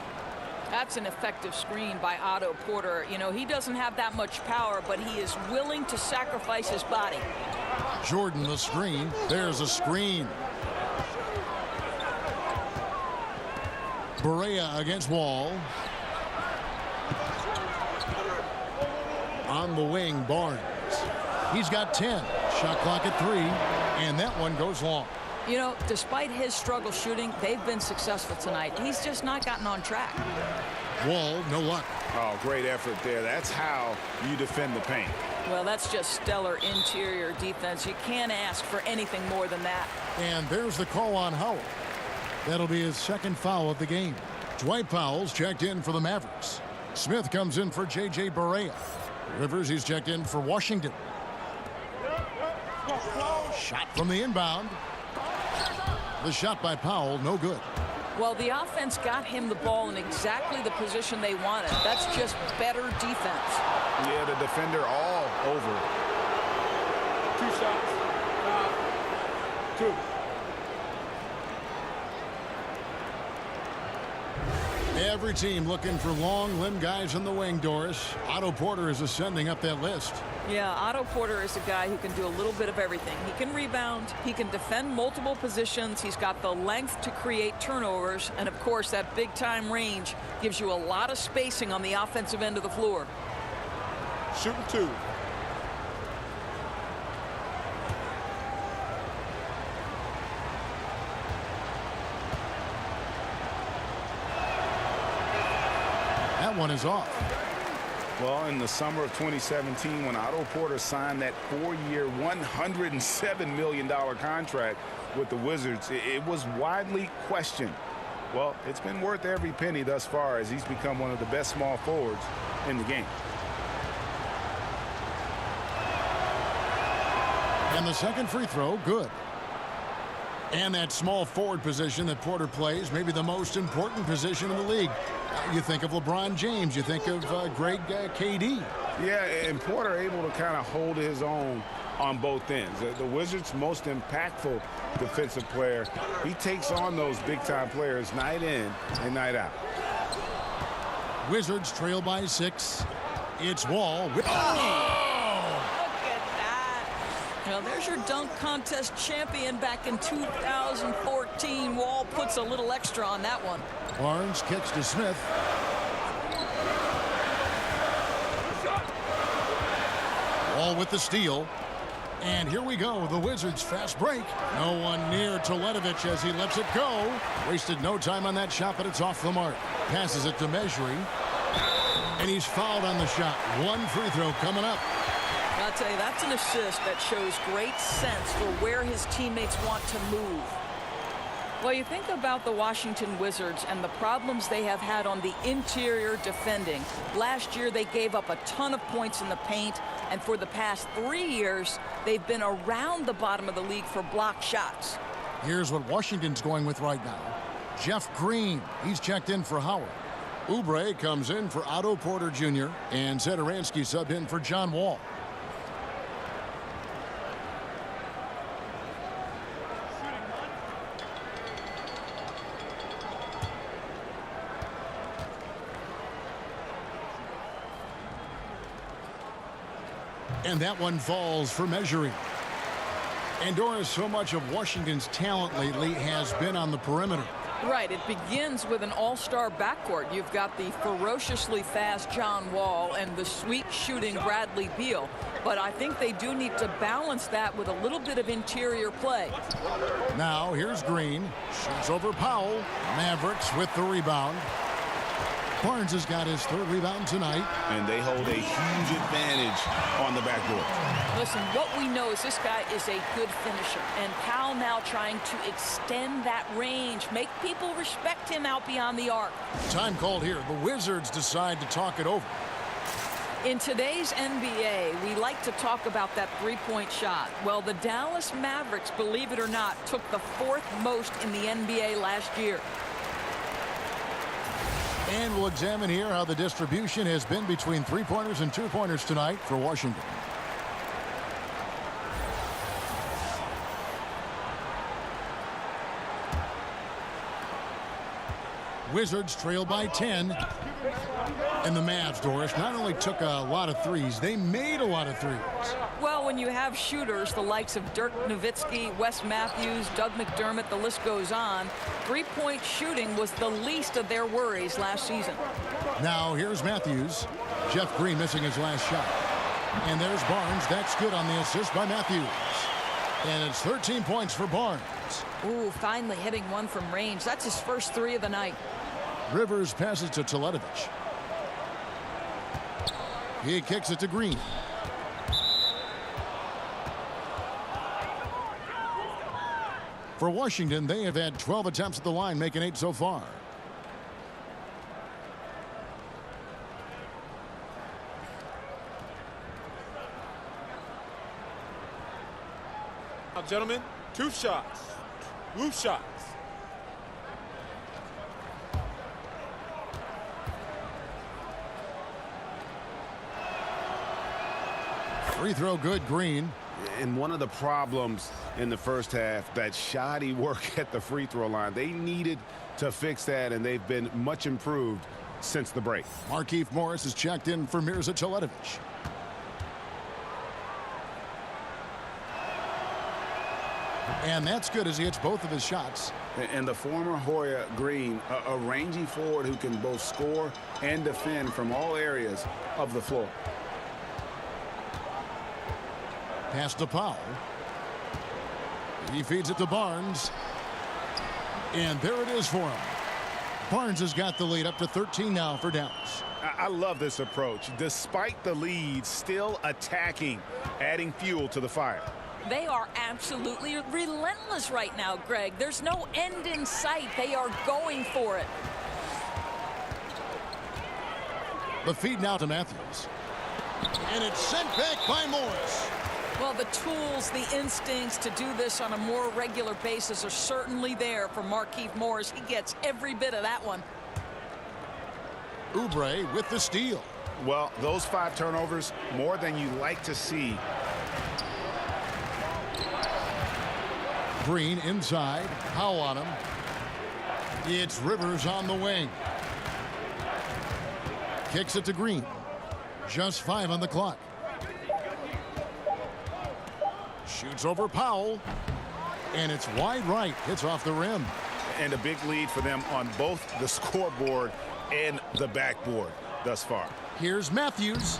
That's an effective screen by Otto Porter. You know, he doesn't have that much power, but he is willing to sacrifice his body. Jordan the screen. There's a screen. Barea against Wall. On the wing, Barnes. He's got 10. Shot clock at 3. And that one goes long. You know, despite his struggle shooting, they've been successful tonight. He's just not gotten on track. Wall, no luck. Oh, great effort there. That's how you defend the paint. Well, that's just stellar interior defense. You can't ask for anything more than that. And there's the call on Howard. That'll be his 2nd foul of the game. Dwight Powell's checked in for the Mavericks. Smith comes in for J.J. Barea. Rivers, he's checked in for Washington. Shot from the inbound. The shot by Powell, no good. Well, the offense got him the ball in exactly the position they wanted. That's just better defense. Yeah, the defender all over it. 2 shots. 2. Every team looking for long limb guys in the wing, Doris. Otto Porter is ascending up that list. Yeah, Otto Porter is a guy who can do a little bit of everything. He can rebound, he can defend multiple positions, he's got the length to create turnovers, and of course that big time range gives you a lot of spacing on the offensive end of the floor. Shooting 2. that one is off. Well, in the summer of 2017, when Otto Porter signed that 4-year, $107 million contract with the Wizards, it was widely questioned. Well, it's been worth every penny thus far as he's become one of the best small forwards in the game. And the second free throw, good. And that small forward position that Porter plays, maybe the most important position in the league. You think of LeBron James, you think of Greg KD. Yeah, and Porter able to kind of hold his own on both ends. The Wizards' most impactful defensive player. He takes on those big-time players night in and night out. Wizards trail by 6. It's Wall. Well, there's your dunk contest champion back in 2014. Wall puts a little extra on that one. Barnes kicks to Smith. Wall with the steal. And here we go. The Wizards fast break. No one near Toledovich as he lets it go. Wasted no time on that shot, but it's off the mark. Passes it to Mejri. And he's fouled on the shot. One free throw coming up. I'll tell you, that's an assist that shows great sense for where his teammates want to move. Well, you think about the Washington Wizards and the problems they have had on the interior defending. Last year, they gave up a ton of points in the paint, and for the past 3 years, they've been around the bottom of the league for block shots. Here's what Washington's going with right now. Jeff Green, he's checked in for Howard. Oubre comes in for Otto Porter Jr., and Zedaransky subbed in for John Wall. And that one falls for Mejri. And Doris, so much of Washington's talent lately has been on the perimeter. Right, it begins with an all-star backcourt. You've got the ferociously fast John Wall and the sweet shooting Bradley Beal. But I think they do need to balance that with a little bit of interior play. Now here's Green. Shoots over Powell. Mavericks with the rebound. Barnes has got his 3rd rebound tonight. And they hold a huge advantage on the backboard. Listen, what we know is this guy is a good finisher. And Powell now trying to extend that range, make people respect him out beyond the arc. Time called here. The Wizards decide to talk it over. In today's NBA, we like to talk about that three-point shot. Well, the Dallas Mavericks, believe it or not, took the 4th most in the NBA last year. And we'll examine here how the distribution has been between 3-pointers and 2-pointers tonight for Washington. Wizards trail by 10. And the Mavs, Doris, not only took a lot of threes, they made a lot of threes. Well, when you have shooters, the likes of Dirk, Nowitzki, Wes Matthews, Doug McDermott, the list goes on, three-point shooting was the least of their worries last season. Now here's Matthews. Jeff Green missing his last shot. And there's Barnes. That's good on the assist by Matthews. And it's 13 points for Barnes. Ooh, finally hitting one from range. That's his first 3 of the night. Rivers passes to Toledovich. He kicks it to Green. For Washington, they have had 12 attempts at the line, making 8 so far. Now, gentlemen, 2 shots. 2 shots. Free throw good, Green. And one of the problems in the first half, that shoddy work at the free throw line. They needed to fix that, and they've been much improved since the break. Markieff Morris is checked in for Mirza Toledovich. And that's good as he hits both of his shots. And the former Hoya Green, a rangy forward who can both score and defend from all areas of the floor. Pass to Powell. He feeds it to Barnes. And there it is for him. Barnes has got the lead up to 13 now for Dallas. I love this approach. Despite the lead, still attacking, adding fuel to the fire. They are absolutely relentless right now, Greg. There's no end in sight. They are going for it. The feed now to Matthews. And it's sent back by Morris. Well, the tools, the instincts to do this on a more regular basis are certainly there for Markieff Morris. He gets every bit of that one. Oubre with the steal. Well, those 5 turnovers, more than you like to see. Green inside. Powell on him. It's Rivers on the wing. Kicks it to Green. Just 5 on the clock. Shoots over Powell. And it's wide right. Hits off the rim. And a big lead for them on both the scoreboard and the backboard thus far. Here's Matthews.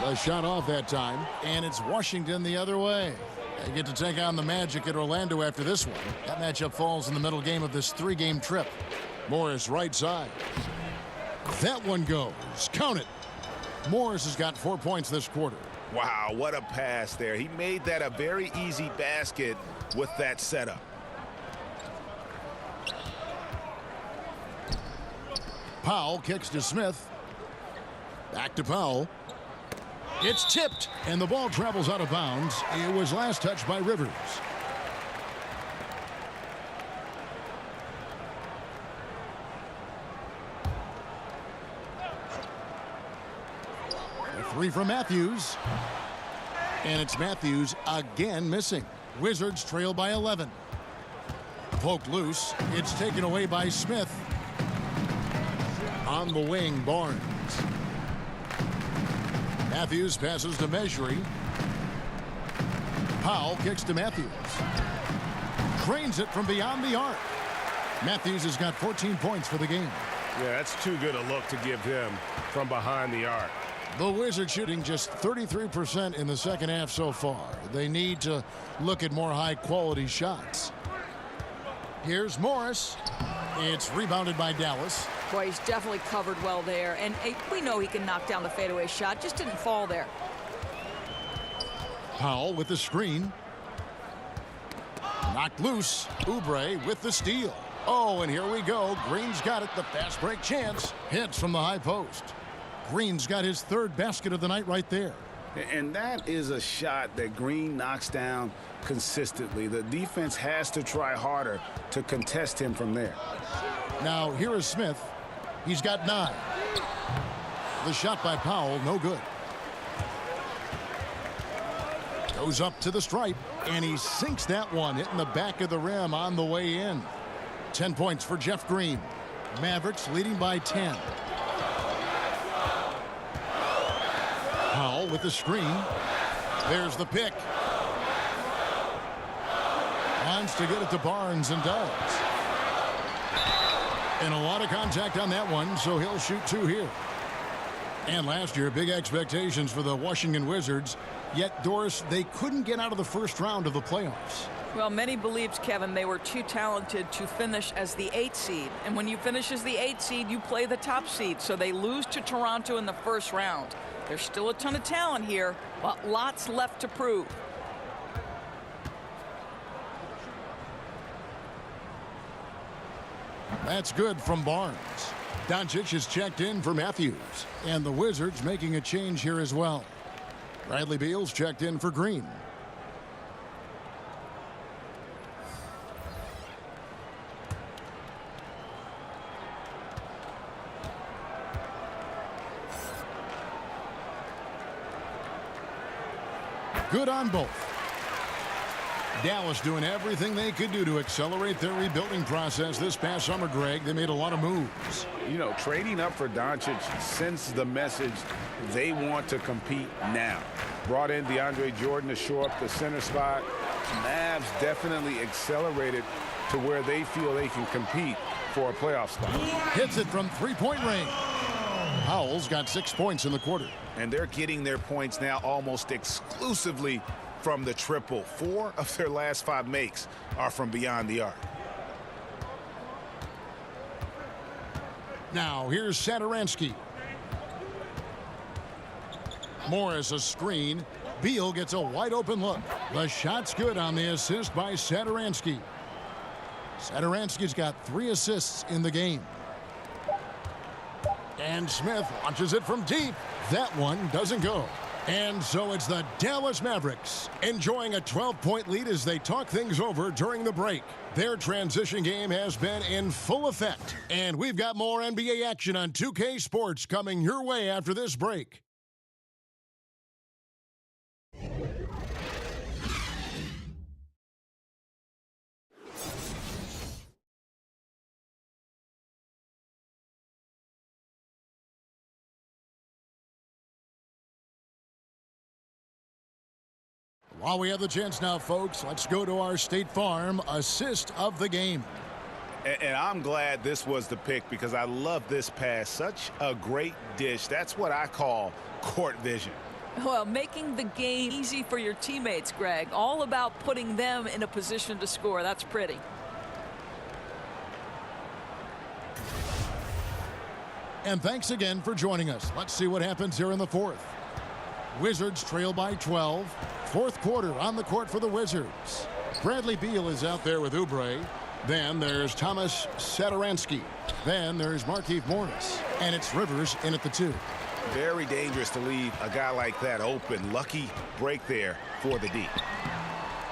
The shot off that time. And it's Washington the other way. They get to take on the Magic at Orlando after this one. That matchup falls in the middle game of this 3-game trip. Morris right side. That one goes. Count it. Morris has got 4 points this quarter. Wow, what a pass there. He made that a very easy basket with that setup. Powell kicks to Smith. Back to Powell. It's tipped, and the ball travels out of bounds. It was last touched by Rivers. A 3 from Matthews. And it's Matthews again missing. Wizards trail by 11. Poked loose. It's taken away by Smith. On the wing, Barnes. Matthews passes to Measury. Powell kicks to Matthews. Drains it from beyond the arc. Matthews has got 14 points for the game. Yeah, that's too good a look to give him from behind the arc. The Wizards shooting just 33% in the second half so far. They need to look at more high-quality shots. Here's Morris. It's rebounded by Dallas. Boy, he's definitely covered well there. And we know he can knock down the fadeaway shot. Just didn't fall there. Powell with the screen. Knocked loose. Oubre with the steal. Oh, and here we go. Green's got it. The fast break chance. Hits from the high post. Green's got his 3rd basket of the night right there. And that is a shot that Green knocks down consistently. The defense has to try harder to contest him from there. Now, here is Smith. He's got 9. The shot by Powell, no good. Goes up to the stripe, and he sinks that one, hitting the back of the rim on the way in. 10 points for Jeff Green. Mavericks leading by 10. Powell with the screen. There's the pick. Wants to get it to Barnes and does. And a lot of contact on that one, so he'll shoot 2 here. And last year, big expectations for the Washington Wizards. Yet, Doris, they couldn't get out of the first round of the playoffs. Well, many believed, Kevin, they were too talented to finish as the 8th seed. And when you finish as the 8th seed, you play the top seed. So they lose to Toronto in the first round. There's still a ton of talent here, but lots left to prove. That's good from Barnes. Doncic is checked in for Matthews. And the Wizards making a change here as well. Bradley Beal's checked in for Green. Good on both. Dallas doing everything they could do to accelerate their rebuilding process this past summer, Greg. They made a lot of moves. You know, trading up for Doncic sends the message they want to compete now. Brought in DeAndre Jordan to shore up the center spot. Mavs definitely accelerated to where they feel they can compete for a playoff spot. Hits it from three-point range. Powell's got 6 points in the quarter. And they're getting their points now almost exclusively from the triple. 4 of their last 5 makes are from beyond the arc. Now here's Satoransky. Morris a screen. Beal gets a wide open look. The shot's good on the assist by Satoransky. Satoransky's got 3 assists in the game. And Smith launches it from deep. That one doesn't go. And so it's the Dallas Mavericks enjoying a 12-point lead as they talk things over during the break. Their transition game has been in full effect. And we've got more NBA action on 2K Sports coming your way after this break. While we have the chance now, folks, let's go to our State Farm assist of the game. And I'm glad this was the pick because I love this pass. Such a great dish. That's what I call court vision. Well, making the game easy for your teammates, Greg. All about putting them in a position to score. That's pretty. And thanks again for joining us. Let's see what happens here in the fourth. Wizards trail by 12. Fourth quarter on the court for the Wizards. Bradley Beal is out there with Oubre. Then there's Thomas Satoransky. Then there's Markieff Morris. And it's Rivers in at the 2. Very dangerous to leave a guy like that open. Lucky break there for the D.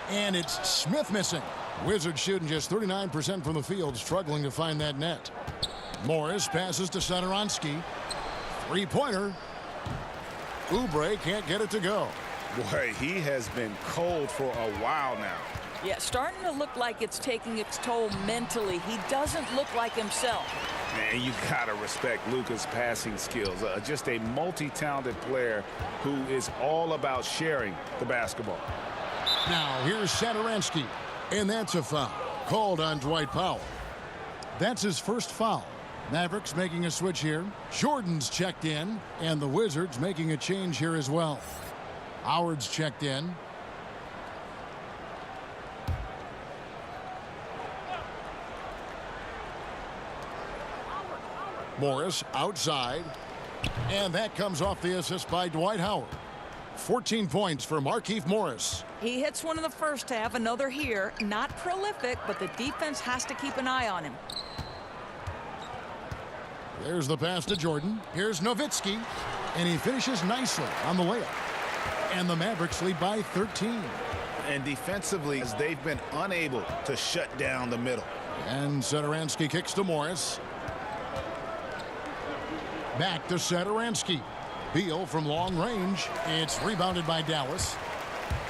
And it's Smith missing. Wizards shooting just 39% from the field, struggling to find that net. Morris passes to Satoransky. Three-pointer. Oubre can't get it to go. Boy, he has been cold for a while now. Yeah, starting to look like it's taking its toll mentally. He doesn't look like himself. Man, you got to respect Luka's passing skills. Just a multi-talented player who is all about sharing the basketball. Now, here's Satoransky. And that's a foul. Called on Dwight Powell. That's his first foul. Mavericks making a switch here. Jordan's checked in. And the Wizards making a change here as well. Howard's checked in. Morris outside. And that comes off the assist by Dwight Howard. 14 points for Markieff Morris. He hits one in the first half, another here. Not prolific, but the defense has to keep an eye on him. There's the pass to Jordan. Here's Nowitzki. And he finishes nicely on the layup. And the Mavericks lead by 13. And defensively, as they've been unable to shut down the middle. And Satoransky kicks to Morris. Back to Satoransky. Beal from long range. It's rebounded by Dallas.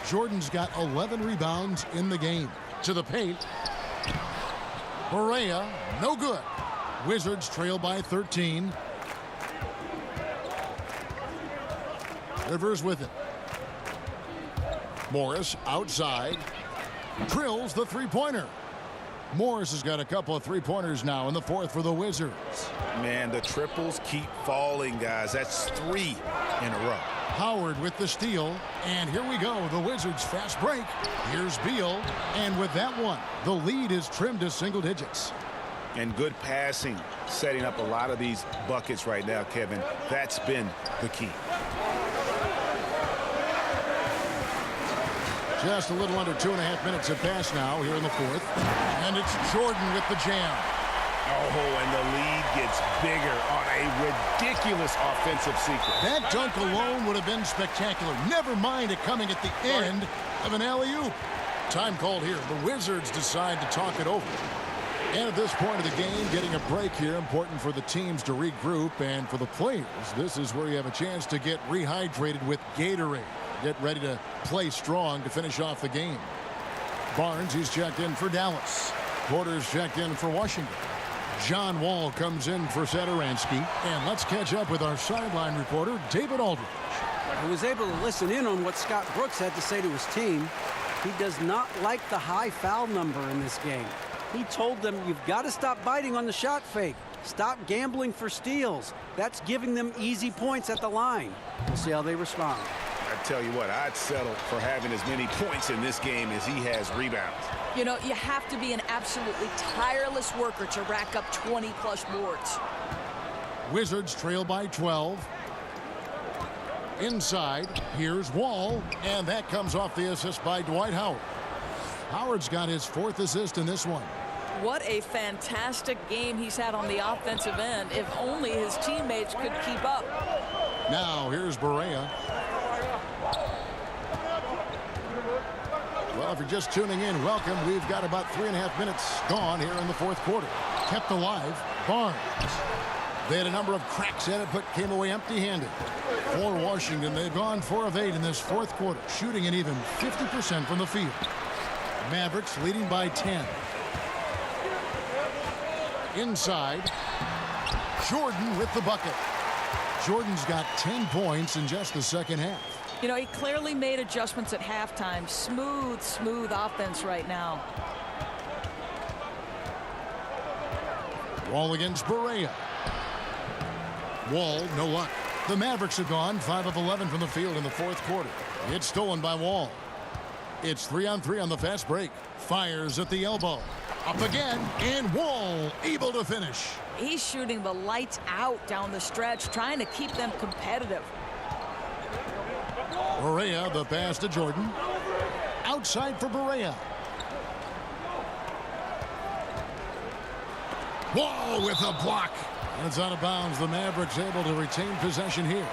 Jordan's got 11 rebounds in the game. To the paint. Barea, no good. Wizards trail by 13. Rivers with it. Morris outside. Drills the three-pointer. Morris has got a couple of three-pointers now in the fourth for the Wizards. Man, the triples keep falling, guys. That's 3 in a row. Howard with the steal. And here we go. The Wizards fast break. Here's Beal. And with that one, the lead is trimmed to single digits. And good passing, setting up a lot of these buckets right now, Kevin. That's been the key. Just a little under 2.5 minutes have passed now here in the fourth. And it's Jordan with the jam. Oh, and the lead gets bigger on a ridiculous offensive sequence. That dunk alone would have been spectacular. Never mind it coming at the end of an alley-oop. Time called here. The Wizards decide to talk it over. And at this point of the game, getting a break here, important for the teams to regroup. And for the players, this is where you have a chance to get rehydrated with Gatorade. Get ready to play strong to finish off the game. Barnes, he's checked in for Dallas. Porter's checked in for Washington. John Wall comes in for Satoransky. And let's catch up with our sideline reporter, David Aldridge. He was able to listen in on what Scott Brooks had to say to his team. He does not like the high foul number in this game. He told them, you've got to stop biting on the shot fake. Stop gambling for steals. That's giving them easy points at the line. We'll see how they respond. I tell you what, I'd settle for having as many points in this game as he has rebounds. You know, you have to be an absolutely tireless worker to rack up 20-plus boards. Wizards trail by 12. Inside, here's Wall, and that comes off the assist by Dwight Howard. Howard's got his 4th assist in this one. What a fantastic game he's had on the offensive end. If only his teammates could keep up. Now here's Barea. Well, if you're just tuning in, welcome. We've got about 3.5 minutes gone here in the 4th quarter. Kept alive, Barnes. They had a number of cracks at it, but came away empty-handed. For Washington, they've gone 4 of 8 in this 4th quarter, shooting an even 50% from the field. Mavericks leading by 10. Inside, Jordan with the bucket. Jordan's got 10 points in just the second half. You know, he clearly made adjustments at halftime. Smooth offense right now. Wall against Barea. Wall, no luck. The Mavericks have gone 5 of 11 from the field in the 4th quarter. It's stolen by Wall. It's 3-on-3 on the fast break. Fires at the elbow. Up again, and Wall able to finish. He's shooting the lights out down the stretch, trying to keep them competitive. Barea, the pass to Jordan. Outside for Barea. Wall with a block. And it's out of bounds. The Mavericks able to retain possession here.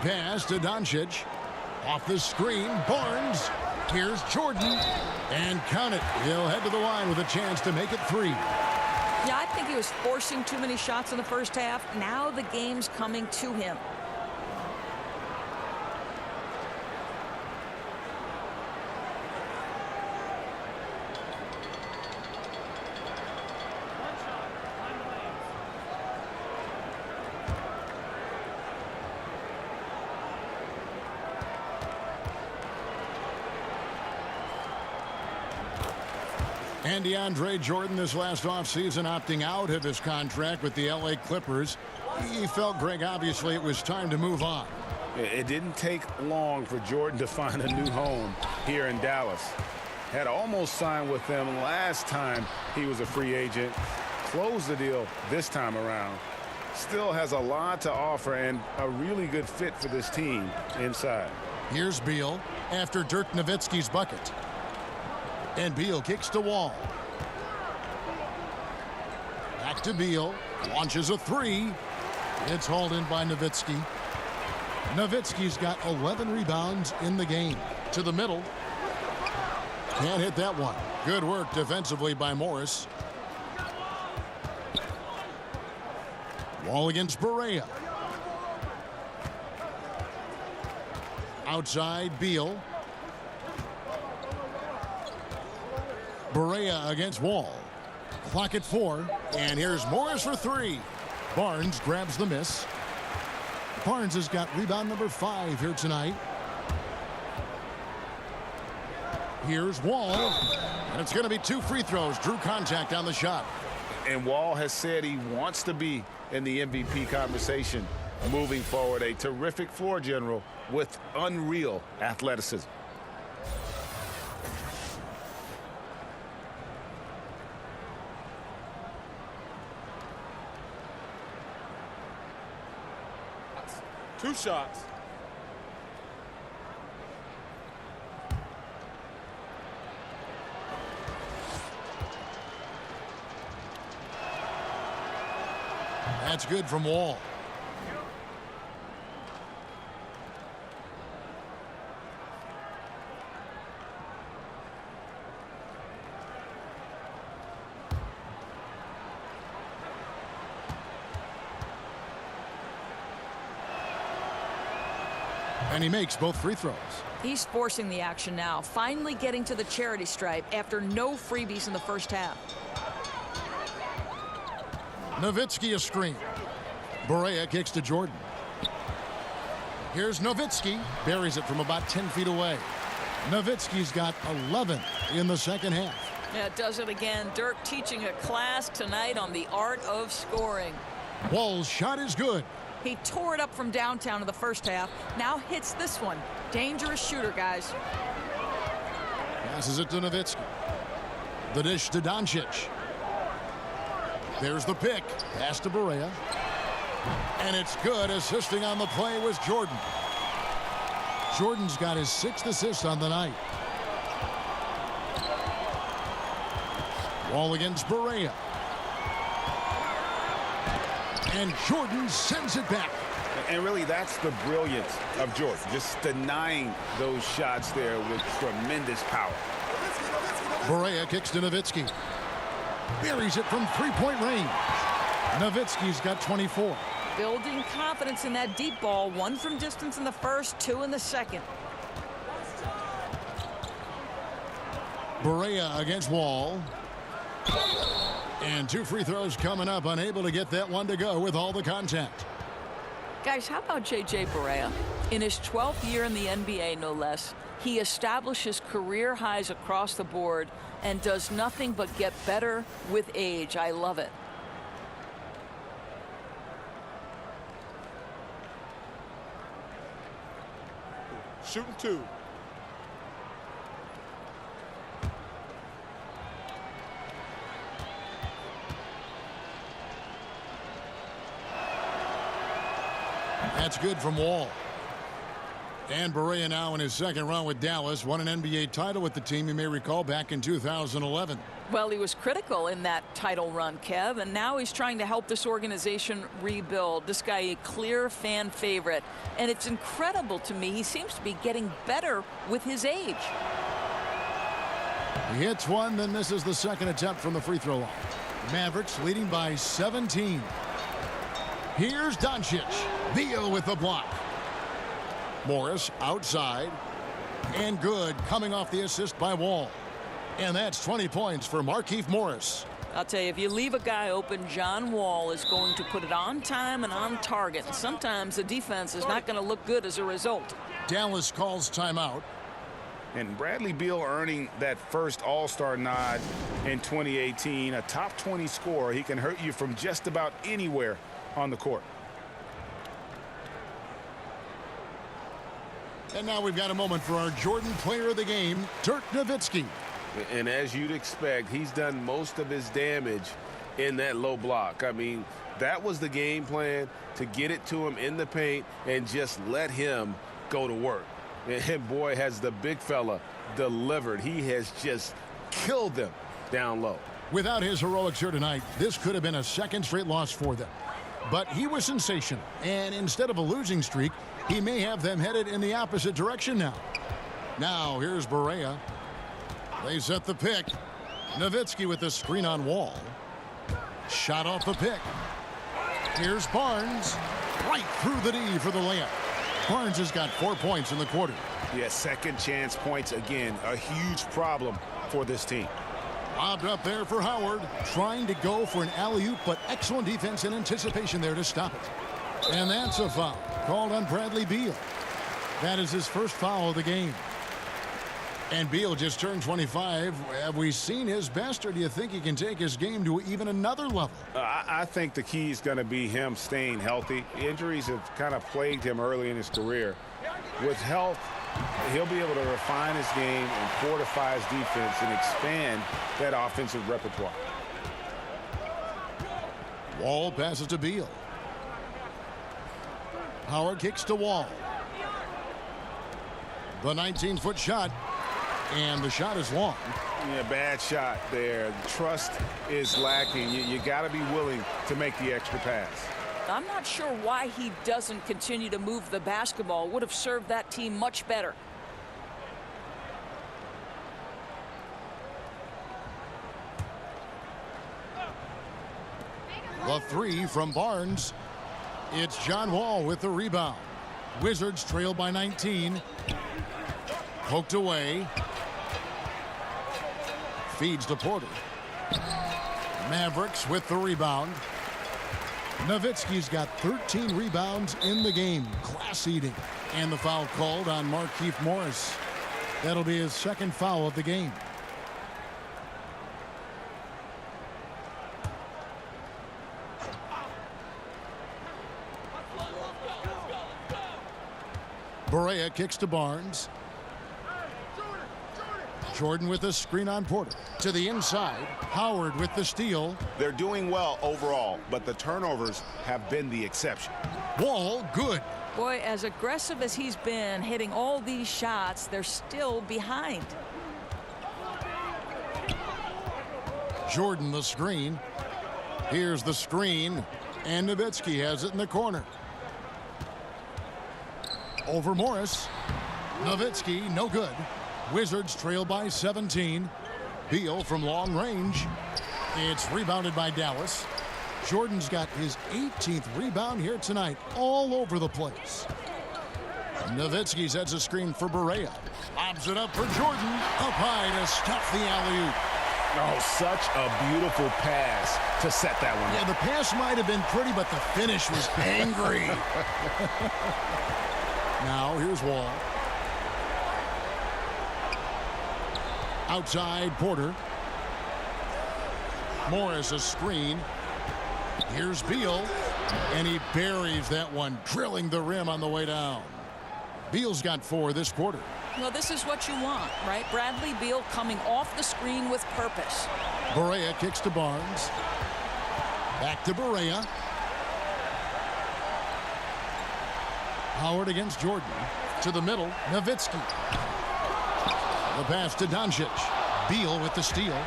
Pass to Doncic. Off the screen, Barnes. Here's Jordan. And count it. He'll head to the line with a chance to make it 3. Yeah, I think he was forcing too many shots in the first half. Now the game's coming to him. And DeAndre Jordan this last offseason opting out of his contract with the LA Clippers. He felt, Greg, obviously it was time to move on. It didn't take long for Jordan to find a new home here in Dallas. Had almost signed with them last time he was a free agent. Closed the deal this time around. Still has a lot to offer and a really good fit for this team inside. Here's Beal after Dirk Nowitzki's bucket. And Beal kicks to Wall. Back to Beal. Launches a 3. It's hauled in by Nowitzki. Nowitzki's got 11 rebounds in the game. To the middle. Can't hit that one. Good work defensively by Morris. Wall against Barea. Outside Beal. Barea against Wall. Clock at 4. And here's Morris for 3. Barnes grabs the miss. Barnes has got rebound number 5 here tonight. Here's Wall. And it's going to be 2 free throws. Drew contact on the shot. And Wall has said he wants to be in the MVP conversation moving forward. A terrific floor general with unreal athleticism. Two shots. That's good from Wall. And he makes both free throws. He's forcing the action now, finally getting to the charity stripe after no freebies in the first half. Nowitzki a screen. Barea kicks to Jordan. Here's Nowitzki. Buries it from about 10 feet away. Nowitzki's got 11 in the second half. Yeah, does it again. Dirk teaching a class tonight on the art of scoring. Wall's shot is good. He tore it up from downtown in the first half. Now hits this one. Dangerous shooter, guys. Passes it to Nowitzki. The dish to Doncic. There's the pick. Pass to Barea. And it's good. Assisting on the play was Jordan. Jordan's got his 6th assist on the night. Wall against Barea. And Jordan sends it back. And really, that's the brilliance of Jordan. Just denying those shots there with tremendous power. Barea kicks to Nowitzki. Buries it from three-point range. Nowitzki's got 24. Building confidence in that deep ball. 1 from distance in the first, 2 in the second. Barea against Wall. And 2 free throws coming up. Unable to get that one to go with all the contact. Guys, how about J.J. Barea? In his 12th year in the NBA, no less, he establishes career highs across the board and does nothing but get better with age. I love it. Shooting 2. That's good from Wall. And Barea now in his 2nd run with Dallas. Won an NBA title with the team, you may recall, back in 2011. Well, he was critical in that title run, Kev, and now he's trying to help this organization rebuild. This guy, a clear fan favorite. And it's incredible to me. He seems to be getting better with his age. He hits one, then misses the 2nd attempt from the free throw line. Mavericks leading by 17. Here's Doncic. Beal with the block. Morris outside. And good, coming off the assist by Wall. And that's 20 points for Markieff Morris. I'll tell you, if you leave a guy open, John Wall is going to put it on time and on target. And sometimes the defense is not going to look good as a result. Dallas calls timeout. And Bradley Beal earning that first All-Star nod in 2018. A top 20 scorer. He can hurt you from just about anywhere on the court. And now we've got a moment for our Jordan player of the game, Dirk Nowitzki. And as you'd expect, he's done most of his damage in that low block. I mean, that was the game plan, to get it to him in the paint and just let him go to work. And boy, has the big fella delivered. He has just killed them down low. Without his heroics here tonight, this could have been a 2nd straight loss for them. But he was sensational, and instead of a losing streak, he may have them headed in the opposite direction now. Now, here's Barea. They set the pick. Nowitzki with the screen on Wall. Shot off the pick. Here's Barnes. Right through the D for the layup. Barnes has got 4 points in the quarter. Yeah, 2nd chance points again. A huge problem for this team. Lobbed up there for Howard. Trying to go for an alley-oop, but excellent defense and anticipation there to stop it. And that's a foul called on Bradley Beal. That is his first foul of the game. And Beal just turned 25. Have we seen his best, or do you think he can take his game to even another level? I think the key is going to be him staying healthy. Injuries have kind of plagued him early in his career. With health, he'll be able to refine his game and fortify his defense and expand that offensive repertoire. Wall passes to Beal. Howard kicks to Wall. The 19-foot shot, and the shot is long. Yeah, bad shot there. Trust is lacking. You got to be willing to make the extra pass. I'm not sure why he doesn't continue to move the basketball. Would have served that team much better. The 3 from Barnes. It's John Wall with the rebound. Wizards trail by 19. Poked away. Feeds to Porter. Mavericks with the rebound. Nowitzki's got 13 rebounds in the game. Class eating. And the foul called on Markieff Morris. That'll be his 2nd foul of the game. Barea kicks to Barnes. Jordan with a screen on Porter. To the inside. Howard with the steal. They're doing well overall, but the turnovers have been the exception. Wall, good. Boy, as aggressive as he's been hitting all these shots, they're still behind. Jordan the screen. Here's the screen. And Nowitzki has it in the corner. Over Morris. Nowitzki, no good. Wizards trail by 17. Beal from long range. It's rebounded by Dallas. Jordan's got his 18th rebound here tonight, all over the place. Nowitzki sets a screen for Barea. Lobs it up for Jordan. Up high to stuff the alley-oop. Oh, such a beautiful pass to set that one. Yeah, the pass might have been pretty, but the finish was angry. Now, here's Wall. Outside, Porter. Morris a screen. Here's Beal. And he buries that one, drilling the rim on the way down. Beal's got 4 this quarter. Well, this is what you want, right? Bradley Beal coming off the screen with purpose. Barea kicks to Barnes. Back to Barea. Howard against Jordan. To the middle, Nowitzki. The pass to Doncic. Beal with the steal.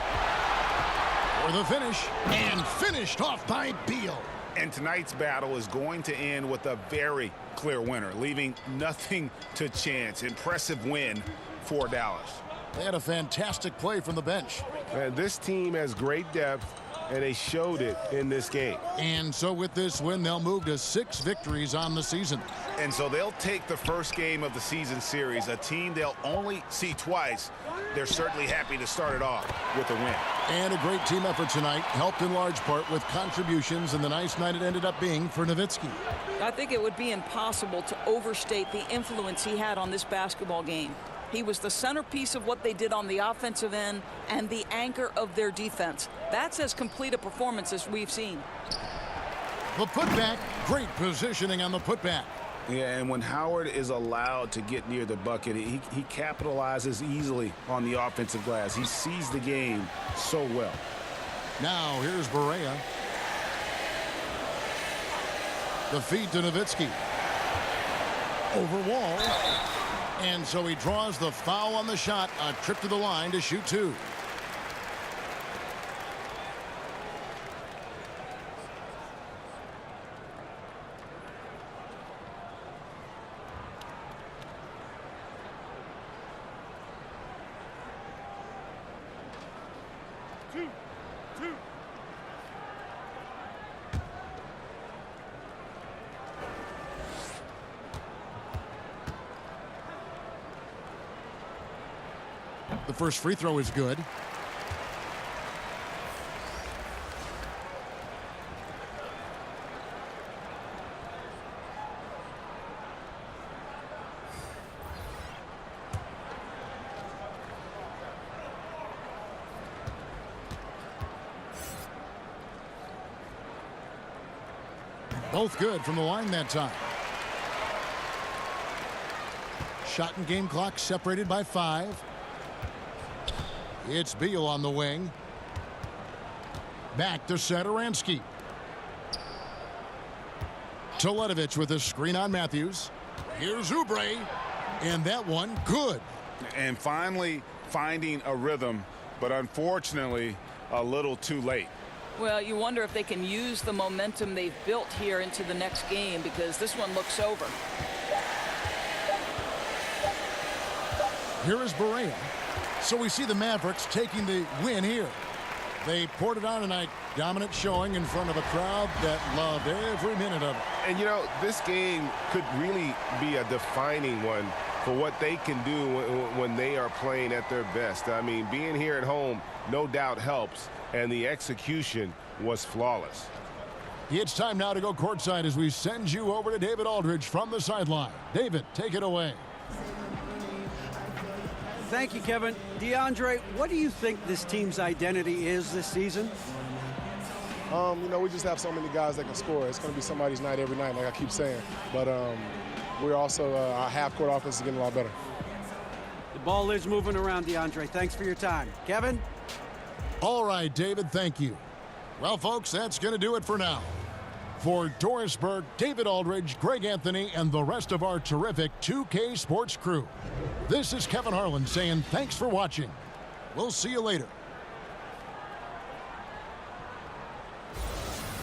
For the finish. And finished off by Beal. And tonight's battle is going to end with a very clear winner, leaving nothing to chance. Impressive win for Dallas. They had a fantastic play from the bench. And this team has great depth, and they showed it in this game. And so with this win, they'll move to 6 victories on the season. And so they'll take the first game of the season series, a team they'll only see twice. They're certainly happy to start it off with a win. And a great team effort tonight, helped in large part with contributions, and the nice night it ended up being for Nowitzki. I think it would be impossible to overstate the influence he had on this basketball game. He was the centerpiece of what they did on the offensive end and the anchor of their defense. That's as complete a performance as we've seen. The putback, great positioning on the putback. Yeah, and when Howard is allowed to get near the bucket, he capitalizes easily on the offensive glass. He sees the game so well. Now here's Barea. The feed to Nowitzki. Over Wall. And so he draws the foul on the shot. A trip to the line to shoot 2. The first free throw is good. Both good from the line that time. Shot and game clock separated by 5. It's Beal on the wing. Back to Satoransky. Teletovic with a screen on Matthews. Here's Oubre. And that one good. And finally finding a rhythm, but unfortunately a little too late. Well, you wonder if they can use the momentum they've built here into the next game, because this one looks over. Here is Barea. So we see the Mavericks taking the win here. They poured it on tonight. Dominant showing in front of a crowd that loved every minute of it. And, you know, this game could really be a defining one for what they can do when they are playing at their best. I mean, being here at home no doubt helps, and the execution was flawless. It's time now to go courtside as we send you over to David Aldridge from the sideline. David, take it away. Thank you, Kevin. DeAndre, what do you think this team's identity is this season? You know, we just have so many guys that can score. It's going to be somebody's night every night, like I keep saying. But, we're also, our half-court offense is getting a lot better. The ball is moving around, DeAndre. Thanks for your time. Kevin? All right, David, thank you. Well, folks, that's going to do it for now. For Doris Burke, David Aldridge, Greg Anthony, and the rest of our terrific 2K Sports crew, this is Kevin Harlan saying thanks for watching. We'll see you later.